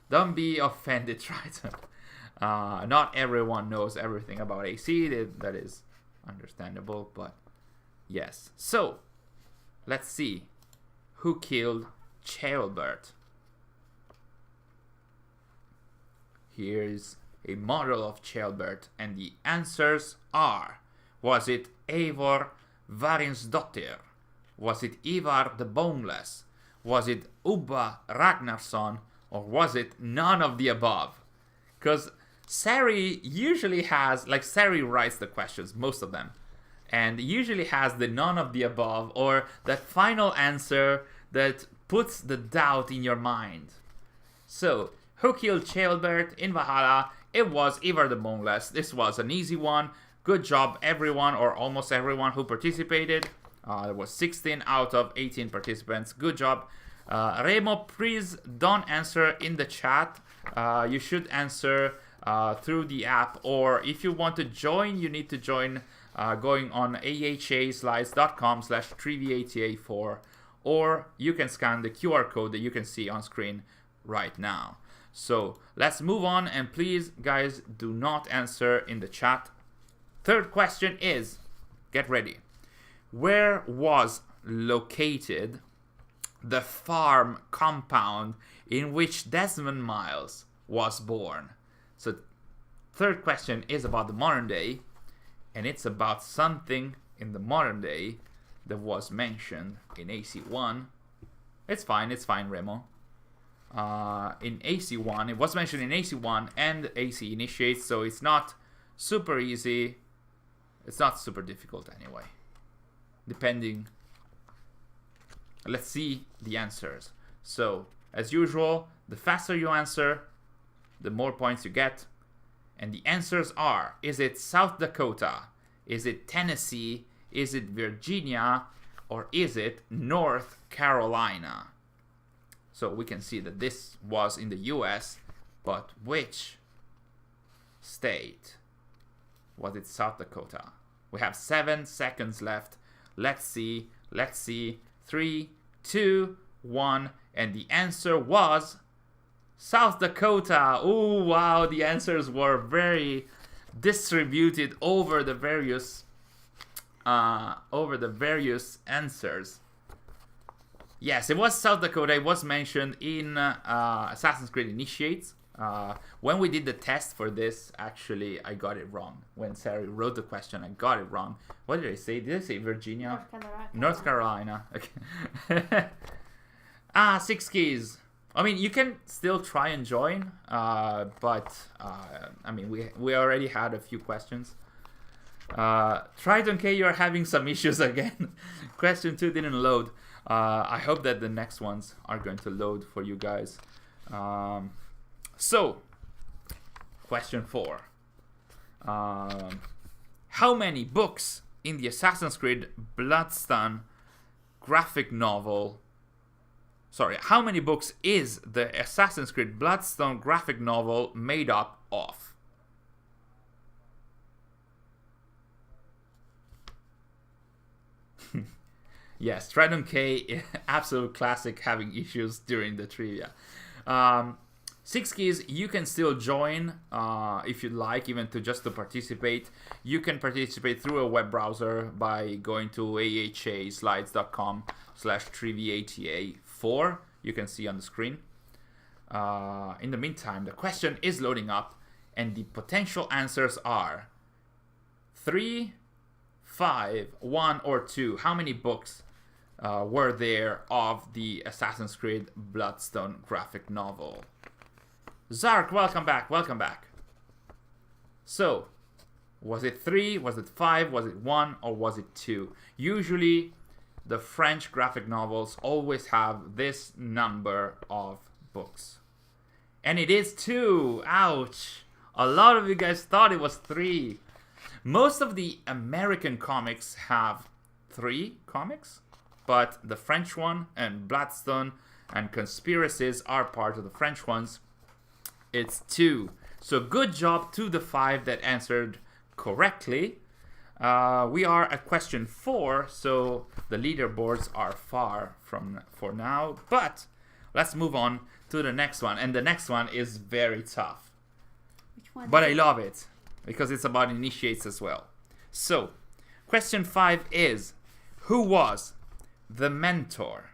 Don't be offended, Triton. Not everyone knows everything about AC. That is understandable, but yes. So, let's see. Who killed Ceolbert? Here's a model of Ceolbert, and the answers are: was it Eivor Varinsdottir? Was it Ivar the Boneless? Was it Ubba Ragnarsson? Or was it none of the above? Because Sary usually has, like, Sary writes the questions, most of them, and usually has the none of the above, or that final answer that puts the doubt in your mind. So, who killed Ceolbert in Valhalla? It was Ivar the Boneless. This was an easy one. Good job, everyone, or almost everyone who participated. There was 16 out of 18 participants. Good job. Remo, please don't answer in the chat. You should answer through the app, or if you want to join, you need to join going on ahaslides.com/trivia4, or you can scan the QR code that you can see on screen right now. So let's move on, and please, guys, do not answer in the chat. Third question is, get ready. Where was located the farm compound in which Desmond Miles was born? So third question is about the modern day, and it's about something in the modern day that was mentioned in AC1. It's fine, Remo. In AC1, it was mentioned in AC1 and AC Initiates, so it's not super easy. It's not super difficult anyway. Depending. Let's see the answers. So, as usual, the faster you answer, the more points you get. And the answers are, is it South Dakota? Is it Tennessee? Is it Virginia? Or is it North Carolina? So we can see that this was in the US, but which state? Was it South Dakota? We have 7 seconds left. Let's see. 3, 2, 1. And the answer was South Dakota. Oh, wow. The answers were very distributed over the various answers. Yes, it was South Dakota. It was mentioned in Assassin's Creed Initiates. When we did the test for this, actually, I got it wrong. When Sary wrote the question, I got it wrong. What did I say? Did I say Virginia? North Carolina. Okay. 6 keys. I mean, you can still try and join, but I mean, we already had a few questions. Triton K, you're having some issues again. Question 2 didn't load. I hope that the next ones are going to load for you guys. So, question 4. How many books in the Assassin's Creed Bloodstone graphic novel? Sorry, how many books is the Assassin's Creed Bloodstone graphic novel made up of? Yes, Triton K, absolute classic, having issues during the trivia. 6 keys, you can still join if you'd like, even to participate. You can participate through a web browser by going to ahaslides.com/triviata4. You can see on the screen. In the meantime, the question is loading up, and the potential answers are 3, 5, 1, or 2. How many books were there of the Assassin's Creed Bloodstone graphic novel? Zark, welcome back, welcome back. So, was it 3, was it 5, was it 1, or was it 2? Usually, the French graphic novels always have this number of books. And it is 2! Ouch! A lot of you guys thought it was 3. Most of the American comics have 3 comics, but the French one and Bloodstone and Conspiracies are part of the French ones. It's 2. So good job to the 5 that answered correctly. We are at question 4, so the leaderboards are far from for now. But let's move on to the next one. And the next one is very tough. Which one? But I love it, because it's about initiates as well. So, question 5 is, who was the mentor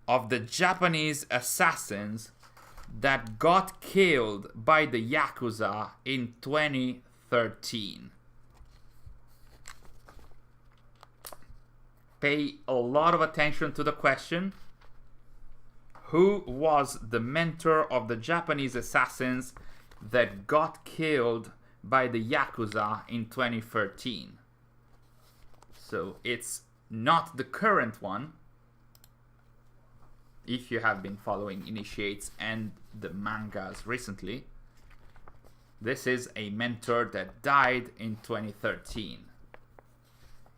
of the Japanese assassins that got killed by the Yakuza in 2013? Pay a lot of attention to the question. Who was the mentor of the Japanese assassins that got killed by the Yakuza in 2013? So it's not the current one, if you have been following Initiates and the mangas recently. This is a mentor that died in 2013.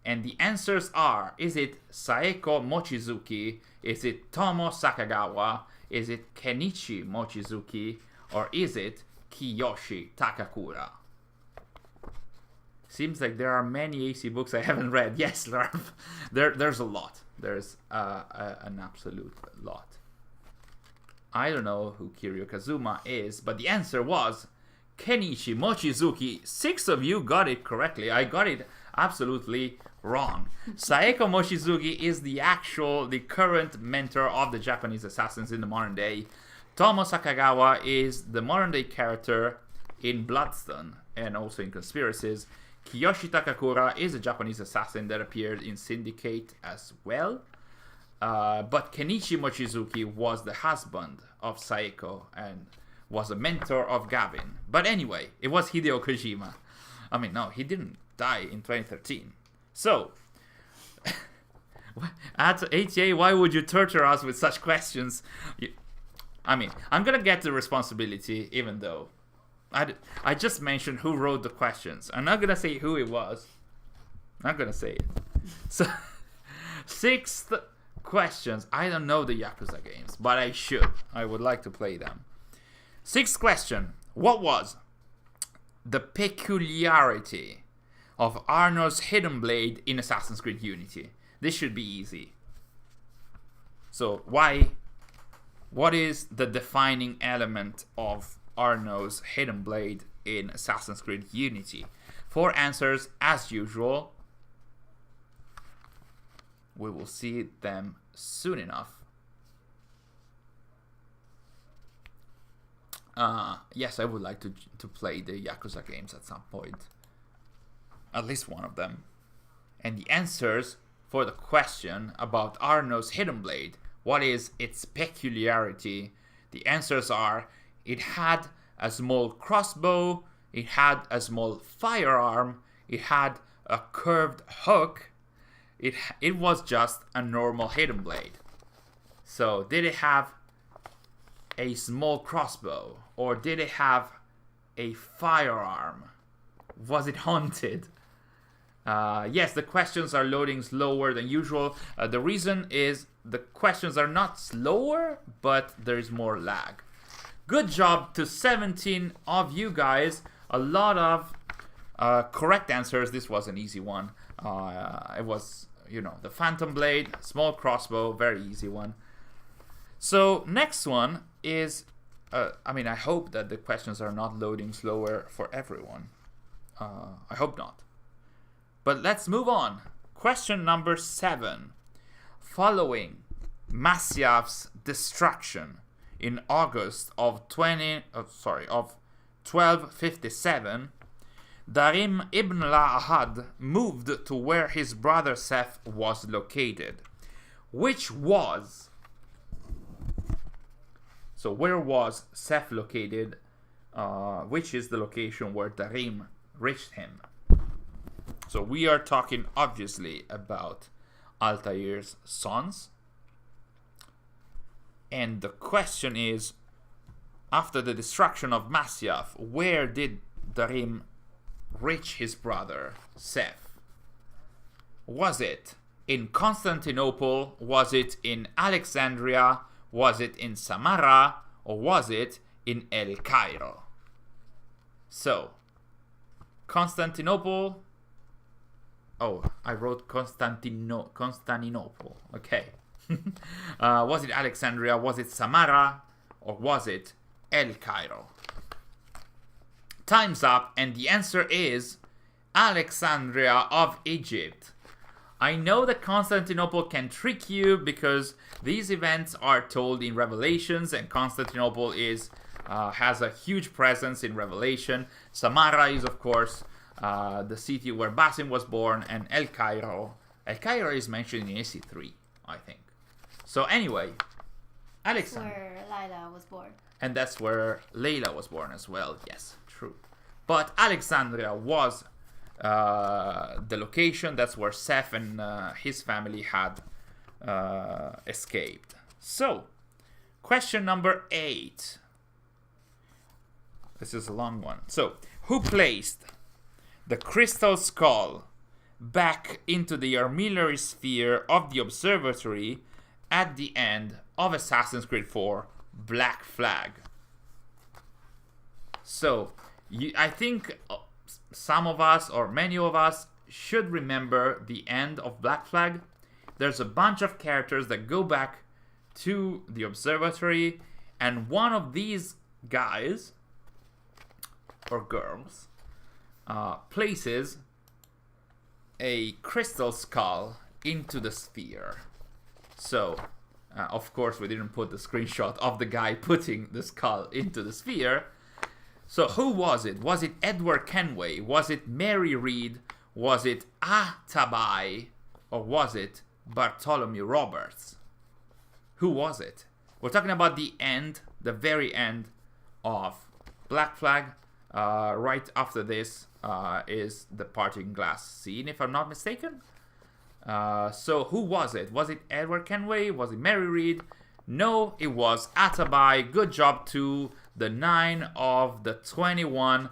And the answers are, is it Saeko Mochizuki, is it Tomo Sakagawa, is it Kenichi Mochizuki, or is it Kiyoshi Takakura? Seems like there are many AC books I haven't read. Yes, there's a lot. There's an absolute lot. I don't know who Kiryu Kazuma is, but the answer was Kenichi Mochizuki. 6 of you got it correctly. I got it absolutely wrong. Saeko Mochizuki is the current mentor of the Japanese assassins in the modern day. Tomo Sakagawa is the modern day character in Bloodstone and also in Conspiracies. Kiyoshi Takakura is a Japanese assassin that appeared in Syndicate as well. But Kenichi Mochizuki was the husband of Saeko and was a mentor of Gavin. But anyway, it was Hideo Kojima. I mean, no, he didn't die in 2013. So, at ATA, why would you torture us with such questions? I mean, I'm gonna get the responsibility, even though I just mentioned who wrote the questions. I'm not gonna say who it was. I'm not gonna say it. So, 6th questions. I don't know the Yakuza games, but I should. I would like to play them. 6th question. What was the peculiarity of Arno's hidden blade in Assassin's Creed Unity? This should be easy. So, what is the defining element of Arno's hidden blade in Assassin's Creed Unity? 4 answers as usual. We will see them soon enough. Yes, I would like to play the Yakuza games at some point. At least one of them. And the answers for the question about Arno's hidden blade, what is its peculiarity? The answers are, it had a small crossbow, it had a small firearm, it had a curved hook, it was just a normal hidden blade. So, did it have a small crossbow? Or did it have a firearm? Was it haunted? Yes, the questions are loading slower than usual. The reason is the questions are not slower, but there is more lag. Good job to 17 of you guys. A lot of correct answers. This was an easy one. It was, the Phantom Blade, small crossbow, very easy one. So next one is, I hope that the questions are not loading slower for everyone. I hope not. But let's move on. Question number 7. Following Masyaf's destruction in August of 1257, Darim ibn La'ahad moved to where his brother Seth was located, which was... So where was Seth located? Which is the location where Darim reached him? So we are talking obviously about Altair's sons. And the question is, after the destruction of Masyaf, where did Darim reach his brother Seth? Was it in Constantinople? Was it in Alexandria? Was it in Samarra? Or was it in El Cairo? So, Constantinople... Oh, I wrote Constantinople. Okay. Was it Alexandria? Was it Samarra? Or was it El Cairo? Time's up, and the answer is Alexandria of Egypt. I know that Constantinople can trick you because these events are told in Revelations, and Constantinople has a huge presence in Revelation. Samarra is, of course, the city where Basim was born, and El Cairo. El Cairo is mentioned in AC3, I think. So anyway, Alexandria. Where Layla was born. And that's where Layla was born as well. Yes, true. But Alexandria was the location. That's where Seth and his family had escaped. So, question number 8. This is a long one. So, who placed the crystal skull back into the armillary sphere of the observatory at the end of Assassin's Creed 4 Black Flag? So, I think some of us, or many of us, should remember the end of Black Flag. There's a bunch of characters that go back to the observatory, and one of these guys, or girls, places a crystal skull into the sphere. So, of course, we didn't put the screenshot of the guy putting the skull into the sphere. So, who was it? Was it Edward Kenway? Was it Mary Read? Was it Atabai? Or was it Bartholomew Roberts? Who was it? We're talking about the end, the very end of Black Flag. Right after this is the parting glass scene, if I'm not mistaken. So who was it? Was it Edward Kenway? Was it Mary Read? No, it was Atabai. Good job to the 9 of the 21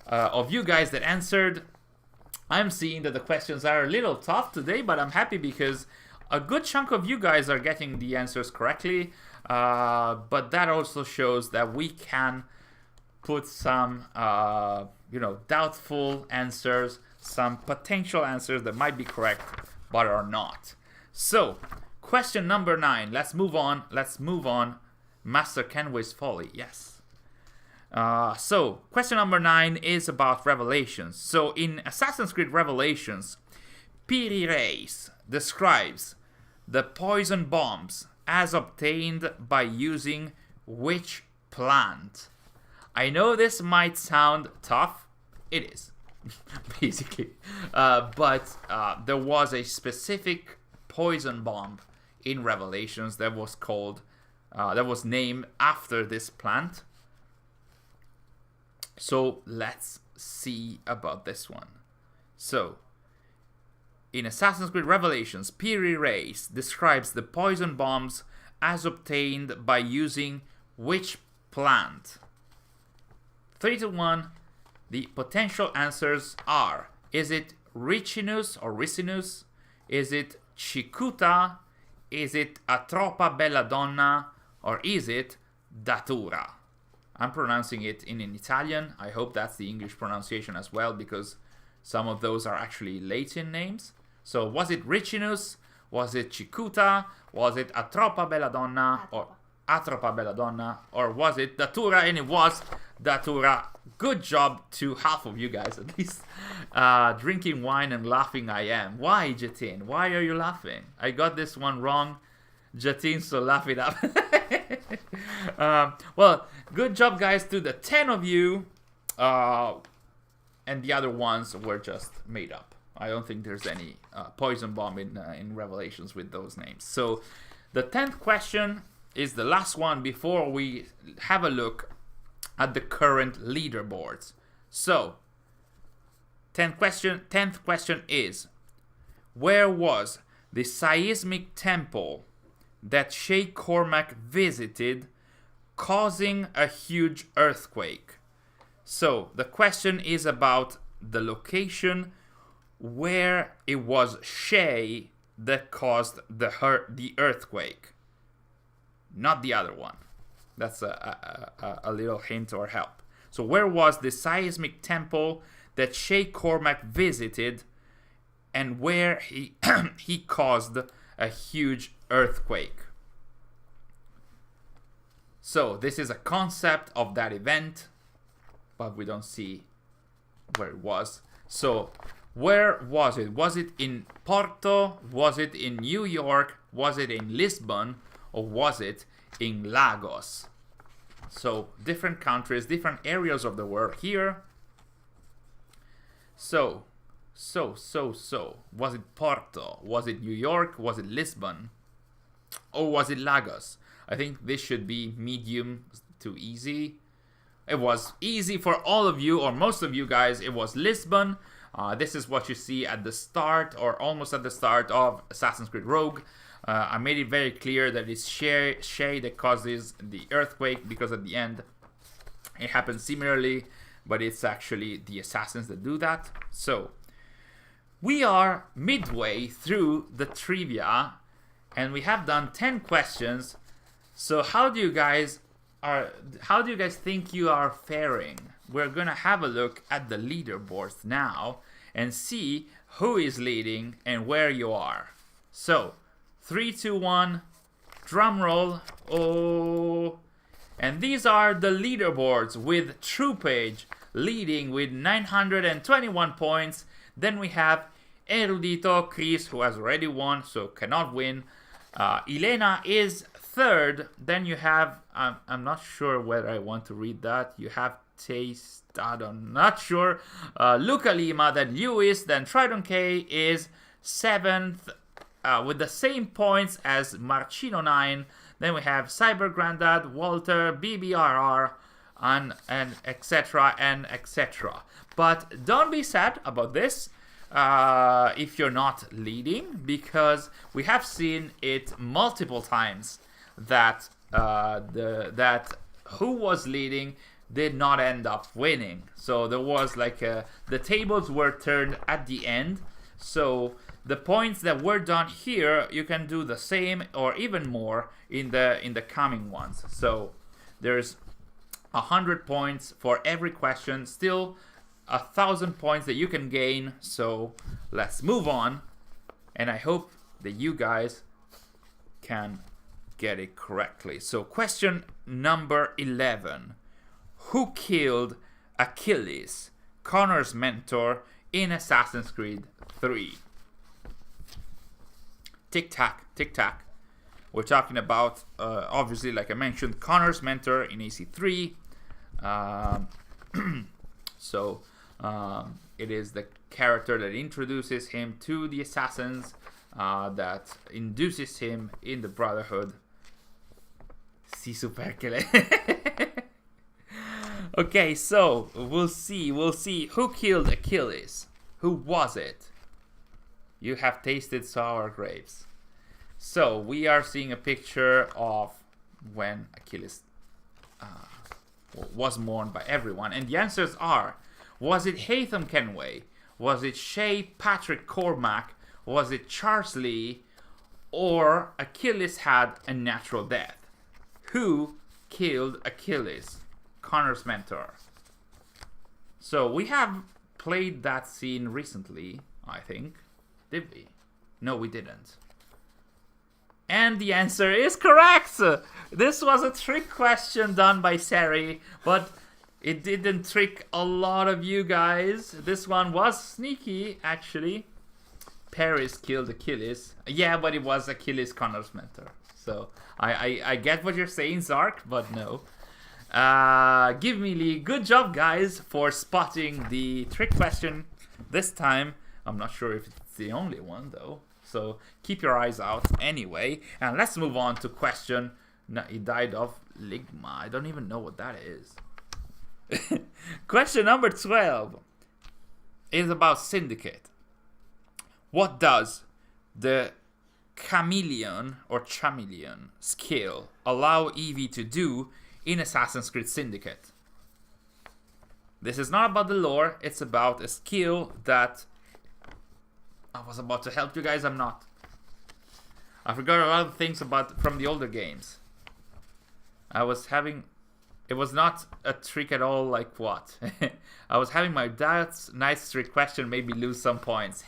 of you guys that answered. I'm seeing that the questions are a little tough today, but I'm happy because a good chunk of you guys are getting the answers correctly. But that also shows that we can put some, doubtful answers, some potential answers that might be correct, but are not. So, question number 9. Let's move on. Master Kenway's Folly. Yes. So, question number 9 is about Revelations. So, in Assassin's Creed Revelations, Piri Reis describes the poison bombs as obtained by using which plant? I know this might sound tough. It is, basically. But there was a specific poison bomb in Revelations that was called, that was named after this plant. So let's see about this one. So, in Assassin's Creed Revelations, Piri Reis describes the poison bombs as obtained by using which plant? 3 to 1. The potential answers are: is it Ricinus or Ricinus? Is it Cicuta? Is it Atropa Belladonna? Or is it Datura? I'm pronouncing it in Italian. I hope that's the English pronunciation as well, because some of those are actually Latin names. So was it Ricinus? Was it Cicuta? Was it Atropa Belladonna? Or Atropa Belladonna? Or was it Datura? And it was Datura. Good job to half of you guys, at least. Drinking wine and laughing I am. Why, Jatin? Why are you laughing? I got this one wrong, Jatin, so laugh it up. Well, good job, guys, to the 10 of you. And the other ones were just made up. I don't think there's any poison bomb in Revelations with those names. So the 10th question is the last one before we have a look at the current leaderboards. So 10th question is: where was the seismic temple that Sheikh Cormac visited, causing a huge earthquake? So the question is about the location where it was Shay that caused the earthquake, not the other one. That's a little hint or help. So where was the seismic temple that Sheikh Cormac visited, and where he he caused a huge earthquake? So this is a concept of that event, but we don't see where it was. So where was it? Was it in Porto? Was it in New York? Was it in Lisbon? Or was it in Lagos? So different countries, different areas of the world here. So was it Porto? Was it New York? Was it Lisbon? Or was it Lagos? I think this should be medium to easy. It was easy for all of you, or most of you guys. It was Lisbon. This is what you see at the start, or almost at the start of Assassin's Creed Rogue. I made it very clear that it's Shay that causes the earthquake, because at the end it happens similarly, but it's actually the assassins that do that. So we are midway through the trivia, and we have done 10 questions. So how do you guys think you are faring? We're gonna have a look at the leaderboards now and see who is leading and where you are. So 3, 2, 1, drum roll. Oh, and these are the leaderboards, with TruePage leading with 921 points. Then we have Erudito, Chris, who has already won, so cannot win. Elena is third. Then you have, I'm not sure whether I want to read that. You have Taste, I'm not sure. Luca Lima, then Lewis, then Tridon K is 7th with the same points as Marcino 9. Then we have Cyber Grandad, Walter, BBRR, and etc. and etc. But don't be sad about this if you're not leading, because we have seen it multiple times that that who was leading did not end up winning. So there was like the tables were turned at the end. So the points that were done here, you can do the same or even more in the coming ones. So there's 100 points for every question, still 1,000 points that you can gain. So let's move on, and I hope that you guys can get it correctly. So question number 11: who killed Achilles, Connor's mentor, in Assassin's Creed 3? Tic tac, tic tac. We're talking about obviously, like I mentioned, Connor's mentor in AC3. Um, so it is the character that introduces him to the assassins, that induces him in the Brotherhood. Si supercele. Okay, so we'll see who killed Achilles. Who was it? You have tasted sour grapes. So we are seeing a picture of when Achilles was mourned by everyone, and the answers are: was it Haytham Kenway? Was it Shay Patrick Cormac? Was it Charles Lee? Or Achilles had a natural death? Who killed Achilles? Connor's mentor. So we have played that scene recently, I think. Did we? No, we didn't. And the answer is correct! This was a trick question done by Sary, but it didn't trick a lot of you guys. This one was sneaky, actually. Paris killed Achilles. Yeah, but it was Achilles Connor's mentor. So I get what you're saying, Zark, but no. Give me Lee. Good job, guys, for spotting the trick question this time. I'm not sure if it's the only one, though. So keep your eyes out anyway. And let's move on to question. No, he died of ligma. I don't even know what that is. Question number 12 is about Syndicate. What does the chameleon or chameleon skill allow Evie to do in Assassin's Creed Syndicate? This is not about the lore, it's about a skill that I was about to help you guys. I'm not. I forgot a lot of things from the older games. It was not a trick at all. Like what? I was having my doubts. Nice trick question made me lose some points.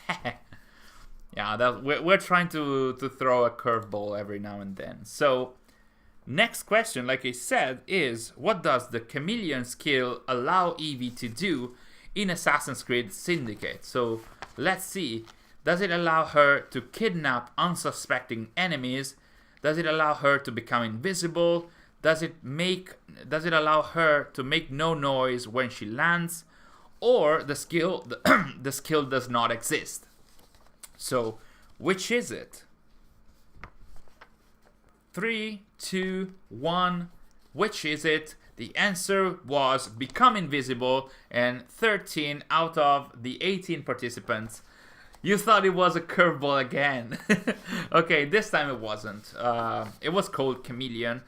Yeah, we're trying to throw a curveball every now and then. So next question, like I said, is what does the chameleon skill allow Evie to do in Assassin's Creed Syndicate? So let's see. Does it allow her to kidnap unsuspecting enemies? Does it allow her to become invisible? Does it allow her to make no noise when she lands? Or the skill does not exist? So which is it? 3, 2, 1. Which is it? The answer was become invisible, and 13 out of the 18 participants, you thought it was a curveball again. Okay, this time it wasn't. It was called Chameleon,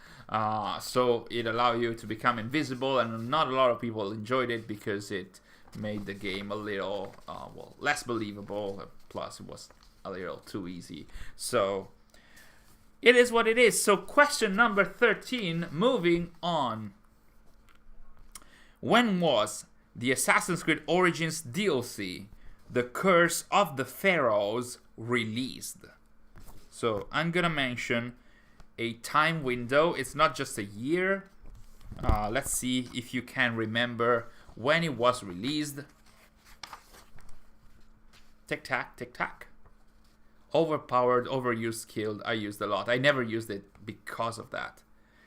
so it allowed you to become invisible, and not a lot of people enjoyed it because it made the game a little less believable. Plus, it was a little too easy. So it is what it is. So question number 13, moving on. When was the Assassin's Creed Origins DLC, The Curse of the Pharaohs, released? So I'm gonna mention a time window. It's not just a year. Let's see if you can remember when it was released. Tic tac, tic tac. Overpowered, overused, killed. I used a lot. I never used it because of that.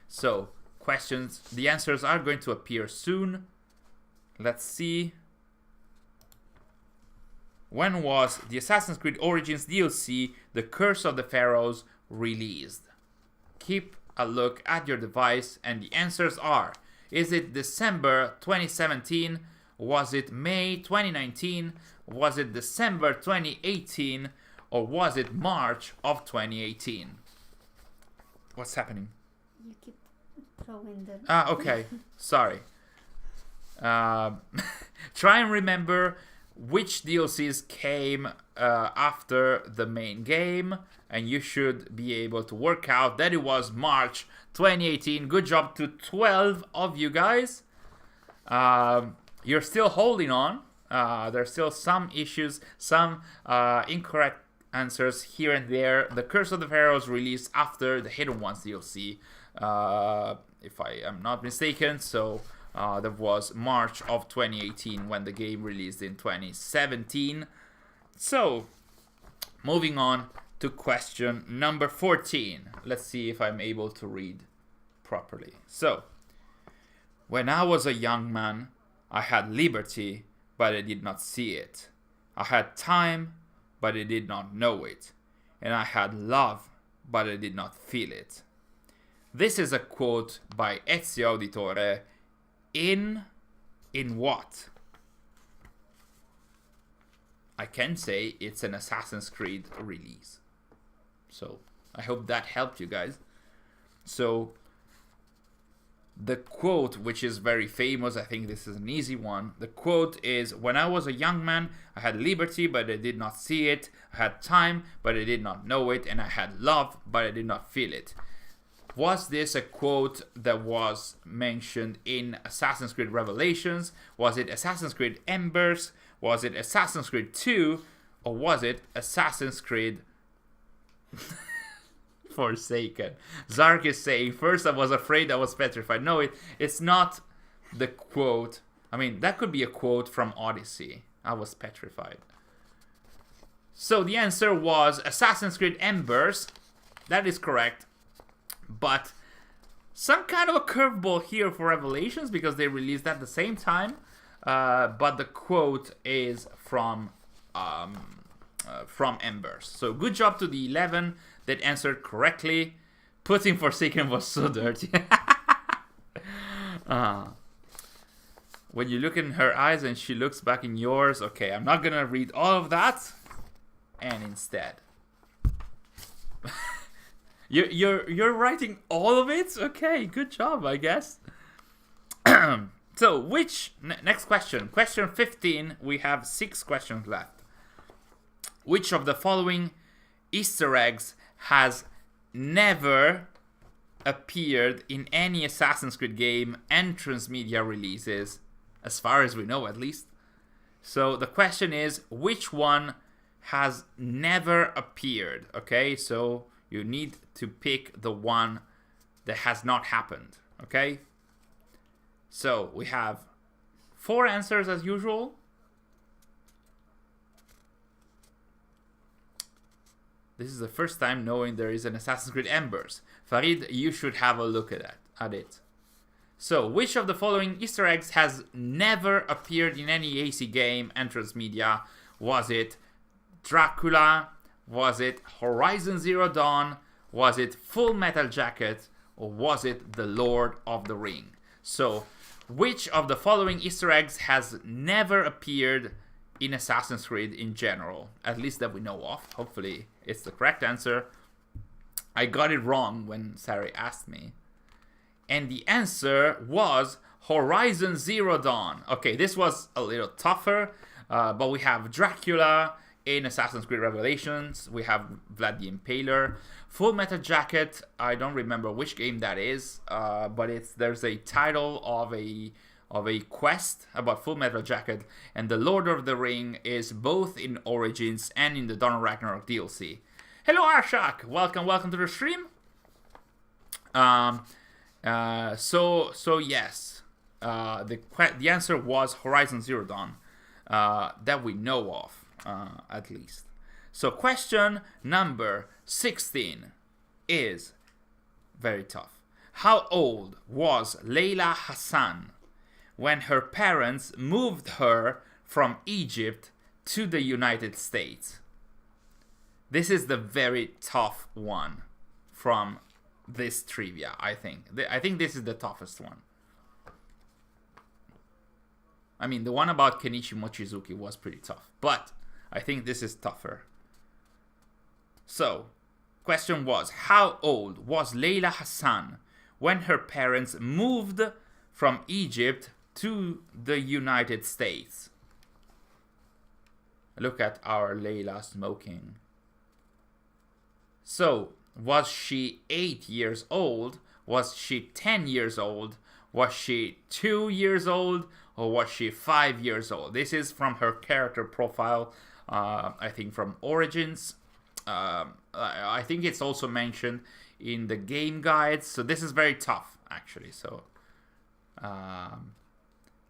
So questions, the answers are going to appear soon. Let's see. When was the Assassin's Creed Origins DLC, The Curse of the Pharaohs, released? Keep a look at your device, and the answers are: is it December 2017? Was it May 2019? Was it December 2018? Or was it March of 2018? What's happening? You keep throwing them. Okay. Sorry. Try and remember which DLCs came after the main game, and you should be able to work out that it was March 2018. Good job to 12 of you guys. You're still holding on. There's still some issues, some incorrect answers here and there. The Curse of the Pharaohs released after the Hidden Ones DLC, if I am not mistaken. So that was March of 2018 when the game released in 2017. So moving on to question number 14. Let's see if I'm able to read properly. So When I was a young man, I had liberty, but I did not see it. I had time, but I did not know it. And I had love, but I did not feel it. This is a quote by Ezio Auditore in what? I can say it's an Assassin's Creed release. So I hope that helped you guys. So the quote, which is very famous, I think this is an easy one. The quote is, when I was a young man, I had liberty, but I did not see it. I had time, but I did not know it. And I had love, but I did not feel it. Was this a quote that was mentioned in Assassin's Creed Revelations? Was it Assassin's Creed Embers? Was it Assassin's Creed 2? Or was it Assassin's Creed Forsaken? Zark is saying, first I was afraid, I was petrified. No, it's not the quote. I mean, that could be a quote from Odyssey. I was petrified. So the answer was Assassin's Creed Embers. That is correct. But some kind of a curveball here for Revelations because they released at the same time. But the quote is from Embers. So good job to the 11 that answered correctly. Putting Forsaken was so dirty. When you look in her eyes and she looks back in yours. Okay, I'm not gonna read all of that. And instead, you're writing all of it. Okay, good job, I guess. So, next question? Question 15. We have 6 questions left. Which of the following Easter eggs has never appeared in any Assassin's Creed game and transmedia releases, as far as we know at least? So the question is, which one has never appeared? Okay, so you need to pick the one that has not happened. Okay, so we have 4 answers as usual. This is the first time knowing there is an Assassin's Creed Embers. Farid, you should have a look at it. So, which of the following Easter eggs has never appeared in any AC game and transmedia? Was it Dracula? Was it Horizon Zero Dawn? Was it Full Metal Jacket? Or was it The Lord of the Ring? So, which of the following Easter eggs has never appeared in Assassin's Creed in general? At least that we know of. Hopefully it's the correct answer. I got it wrong when Sary asked me. And the answer was Horizon Zero Dawn. Okay, this was a little tougher, but we have Dracula in Assassin's Creed Revelations. We have Vlad the Impaler. Full Metal Jacket, I don't remember which game that is, but there's a title of a quest about Full Metal Jacket, and The Lord of the Ring is both in Origins and in the Dawn of Ragnarok DLC. Hello Arshak, welcome to the stream. So yes, the answer was Horizon Zero Dawn, that we know of, at least. So question number 16 is very tough. How old was Layla Hassan when her parents moved her from Egypt to the United States? This is the very tough one from this trivia, I think. I think this is the toughest one. I mean, the one about Kenichi Mochizuki was pretty tough, but I think this is tougher. So, question was, how old was Layla Hassan when her parents moved from Egypt to the United States? Look at our Layla smoking. So, was she 8 years old? Was she 10 years old? Was she 2 years old? Or was she 5 years old? This is from her character profile, I think from Origins. I think it's also mentioned in the game guides. So this is very tough, actually. So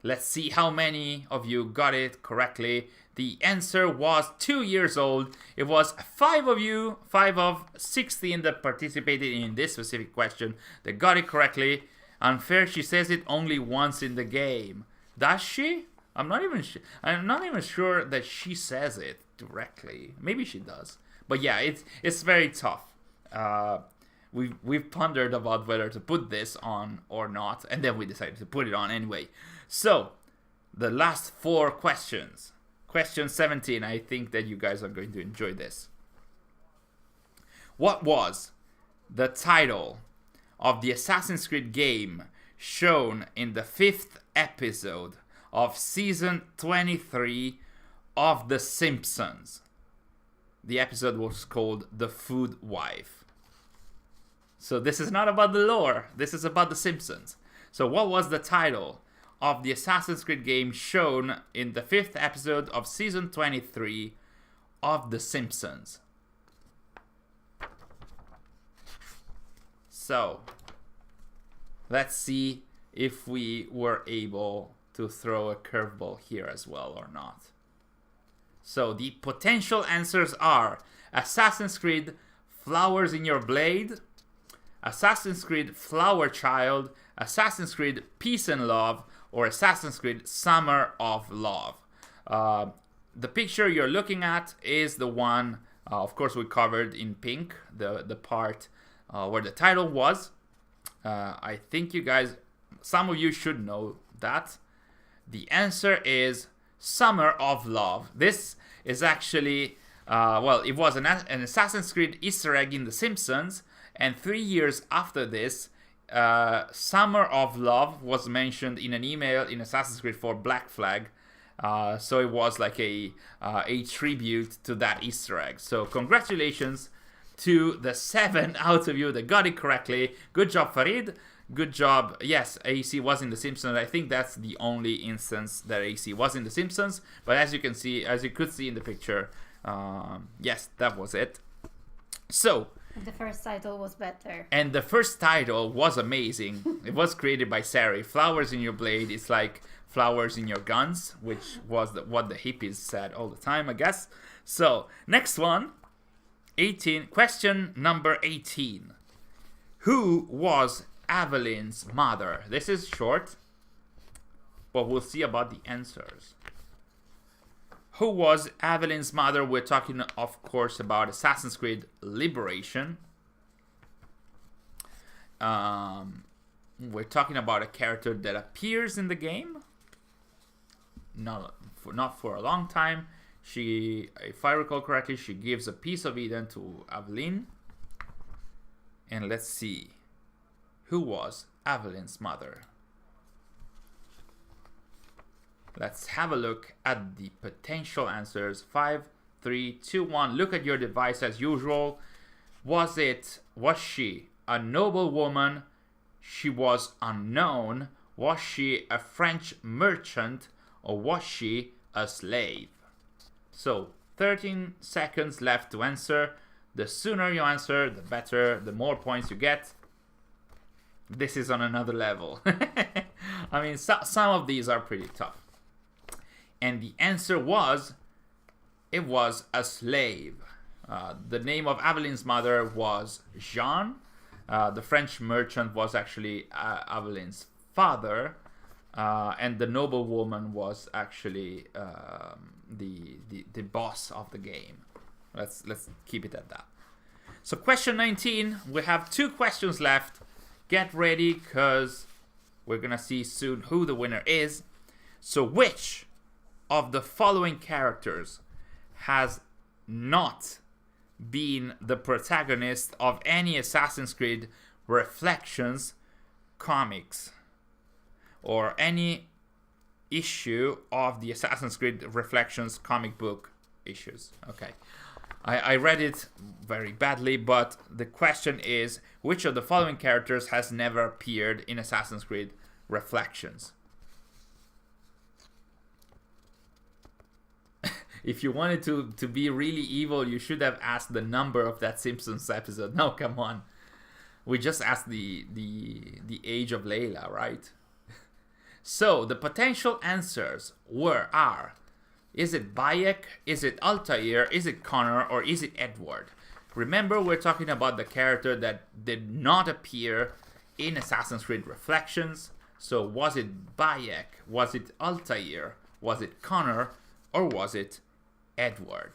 let's see how many of you got it correctly. The answer was 2 years old. It was 5 of you, 5 of 16 that participated in this specific question that got it correctly. Unfair, she says it only once in the game. Does she? I'm not even sure that she says it directly. Maybe she does. But yeah, it's very tough. We've pondered about whether to put this on or not, and then we decided to put it on anyway. So, the last 4 questions. Question 17, I think that you guys are going to enjoy this. What was the title of the Assassin's Creed game shown in the 5th episode of season 23 of The Simpsons? The episode was called The Food Wife. So this is not about the lore, this is about The Simpsons. So what was the title of the Assassin's Creed game shown in the 5th episode of season 23 of The Simpsons? So, let's see if we were able to throw a curveball here as well or not. So, the potential answers are Assassin's Creed Flowers in Your Blade, Assassin's Creed Flower Child, Assassin's Creed Peace and Love, or Assassin's Creed Summer of Love. The picture you're looking at is the one, of course, we covered in pink, the part where the title was. I think you guys, some of you should know that. The answer is Summer of Love. This is actually, it was an Assassin's Creed Easter egg in The Simpsons, and 3 years after this, Summer of Love was mentioned in an email in Assassin's Creed 4 Black Flag. So it was like a tribute to that Easter egg. So congratulations to the 7 out of you that got it correctly. Good job, Farid. Good job. Yes, AC was in The Simpsons. I think that's the only instance that AC was in The Simpsons. But as you can see, as you could see in the picture, yes, that was it. So. The first title was better. And the first title was amazing. It was created by Sary. Flowers in Your Blade. It's like flowers in your guns, which was what the hippies said all the time, I guess. So, next one. 18. Question number 18. Who was Evelyn's mother? This is short, but we'll see about the answers. Who was Evelyn's mother? We're talking, of course, about Assassin's Creed Liberation. We're talking about a character that appears in the game. Not for a long time. She, if I recall correctly, she gives a piece of Eden to Evelyn. And let's see. Who was Evelyn's mother? Let's have a look at the potential answers. 5, 3, 2, 1. Look at your device as usual. Was she a noble woman? She was unknown. Was she a French merchant? Or was she a slave? So, 13 seconds left to answer. The sooner you answer, the better, the more points you get. This is on another level. I mean, some of these are pretty tough. And the answer was, it was a slave. The name of Evelyn's mother was Jean. The French merchant was actually Evelyn's father. And the noble woman was actually the boss of the game. Let's keep it at that. So question 19, we have 2 questions left. Get ready, because we're gonna see soon who the winner is. So which of the following characters has not been the protagonist of any Assassin's Creed Reflections comics or any issue of the Assassin's Creed Reflections comic book issues? Okay, I read it very badly, but the question is, which of the following characters has never appeared in Assassin's Creed Reflections? If you wanted to be really evil, you should have asked the number of that Simpsons episode. No, come on. We just asked the age of Layla, right? So, the potential answers are, is it Bayek, is it Altair, is it Connor, or is it Edward? Remember, we're talking about the character that did not appear in Assassin's Creed Reflections? So was it Bayek? Was it Altair? Was it Connor? Or was it Edward?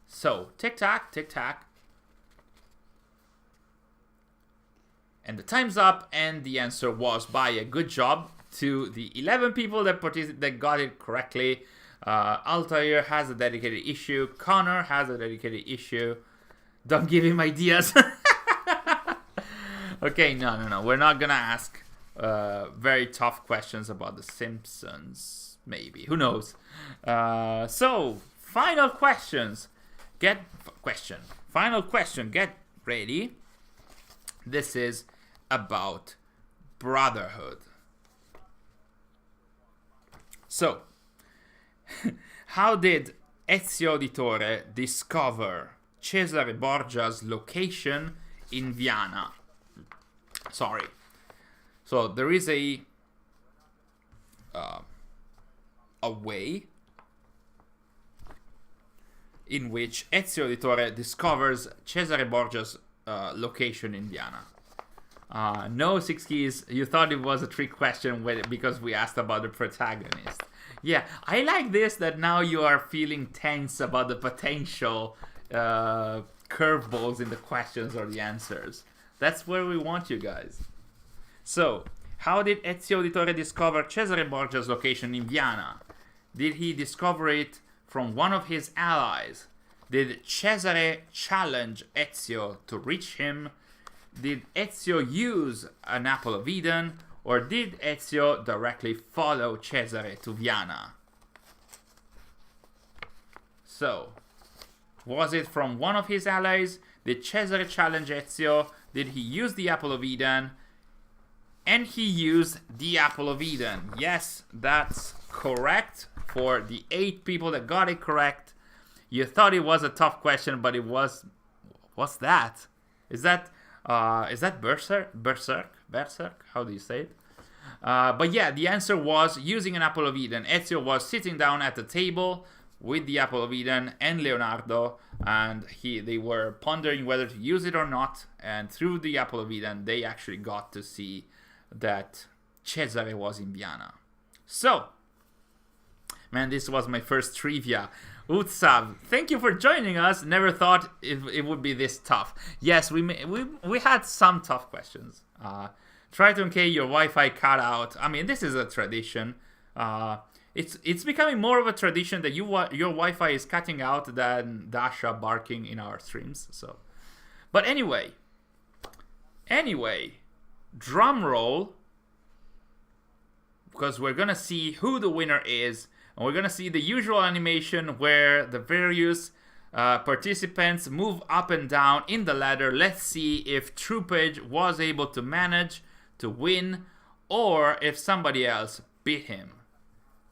So, tic-tac, tic-tac. And the time's up, and the answer was Bayek. Good job to the 11 people that got it correctly. Altair has a dedicated issue. Connor has a dedicated issue. Don't give him ideas. Okay, no. We're not gonna ask very tough questions about The Simpsons. Maybe. Who knows? So, final questions. Final question. Get ready. This is about brotherhood. So, how did Ezio Auditore discover Cesare Borgia's location in Viana? Sorry. So there is a way in which Ezio Auditore discovers Cesare Borgia's location in Viana. No, Six Keys, you thought it was a trick question because we asked about the protagonist. Yeah, I like this, that now you are feeling tense about the potential curveballs in the questions or the answers. That's where we want you guys. So, how did Ezio Auditore discover Cesare Borgia's location in Viana? Did he discover it from one of his allies? Did Cesare challenge Ezio to reach him? Did Ezio use an apple of Eden? Or did Ezio directly follow Cesare to Viana? So, was it from one of his allies? Did Cesare challenge Ezio? Did he use the apple of Eden? And he used the apple of Eden. Yes, that's correct for the 8 people that got it correct. You thought it was a tough question, but it was... What's that? Is that Berserk? Berserk? How do you say it? But yeah, the answer was using an apple of Eden. Ezio was sitting down at the table with the apple of Eden and Leonardo, and they were pondering whether to use it or not. And through the apple of Eden, they actually got to see that Cesare was in Viana. So, man, this was my first trivia. Utsav, thank you for joining us. Never thought it would be this tough. Yes, we had some tough questions. Triton-K, your Wi-Fi cut out. I mean, this is a tradition. It's becoming more of a tradition that your Wi-Fi is cutting out than Dasha barking in our streams. So, but anyway, drum roll, because we're gonna see who the winner is. And we're going to see the usual animation where the various participants move up and down in the ladder. Let's see if Troopage was able to manage to win or if somebody else beat him.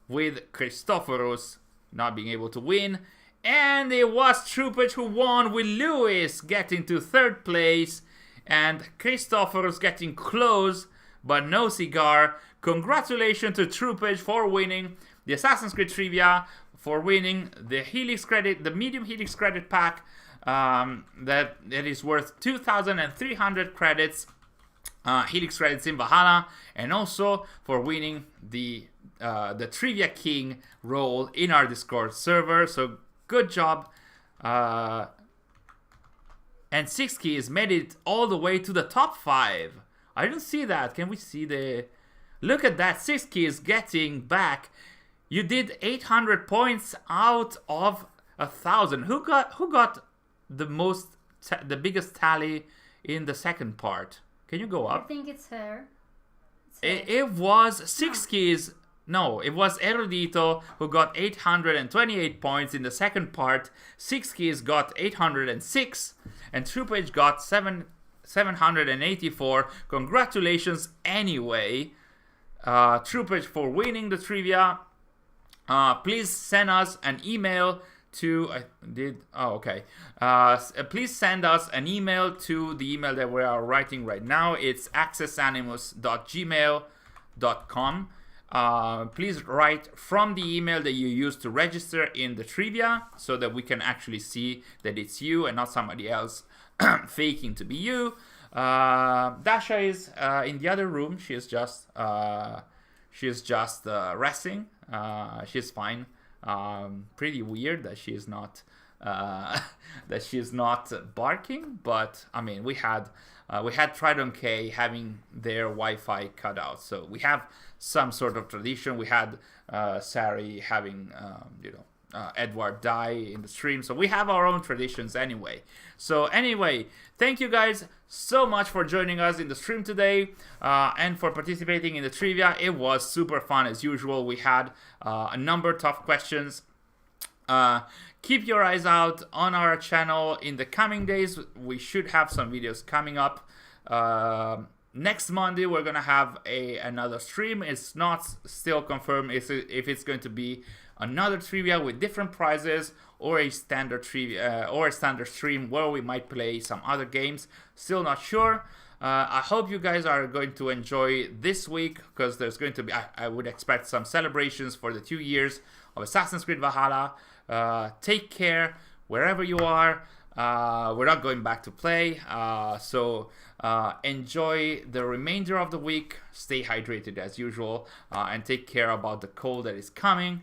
With Christophorus not being able to win. And it was Troopage who won, with Lewis getting to 3rd place and Christophorus getting close but no cigar. Congratulations to Troopage for winning the Assassin's Creed Trivia, for winning the Helix credit, the medium Helix credit pack that is worth 2,300 credits, Helix credits in Valhalla, and also for winning the Trivia King role in our Discord server. So good job. And Six Keys made it all the way to the top 5. I didn't see that. Can we see the... Look at that. 6 Keys getting back. You did 800 points out of 1,000. Who got the biggest tally in the second part? Can you go up? I think it's her. It was 6 Keys. No, it was Erudito who got 828 points in the second part. 6 Keys got 806, and Troopage got 784. Congratulations anyway, Troopage, for winning the trivia. Please send us an email to please send us an email to the email that we are writing right now. It's accessanimus.gmail.com. Please write from the email that you used to register in the trivia, so that we can actually see that it's you and not somebody else faking to be you. Dasha is in the other room. She's just resting. She's fine. Pretty weird that she's not that she's not barking. But I mean, we had Trident K having their Wi-Fi cut out, so we have some sort of tradition. We had Sary having Edward die in the stream, so we have our own traditions anyway. So anyway, thank you guys so much for joining us in the stream today and for participating in the trivia. It was super fun as usual. We had a number of tough questions. Keep your eyes out on our channel in the coming days. We should have some videos coming up. Next Monday we're gonna have another stream. It's not still confirmed if it's going to be another trivia with different prizes or a standard trivia or a standard stream where we might play some other games. Still not sure. I hope you guys are going to enjoy this week, because there's going to be, I would expect some celebrations for the 2 years of Assassin's Creed Valhalla. Take care wherever you are. We're not going back to play, so enjoy the remainder of the week. Stay hydrated as usual, and take care about the cold that is coming.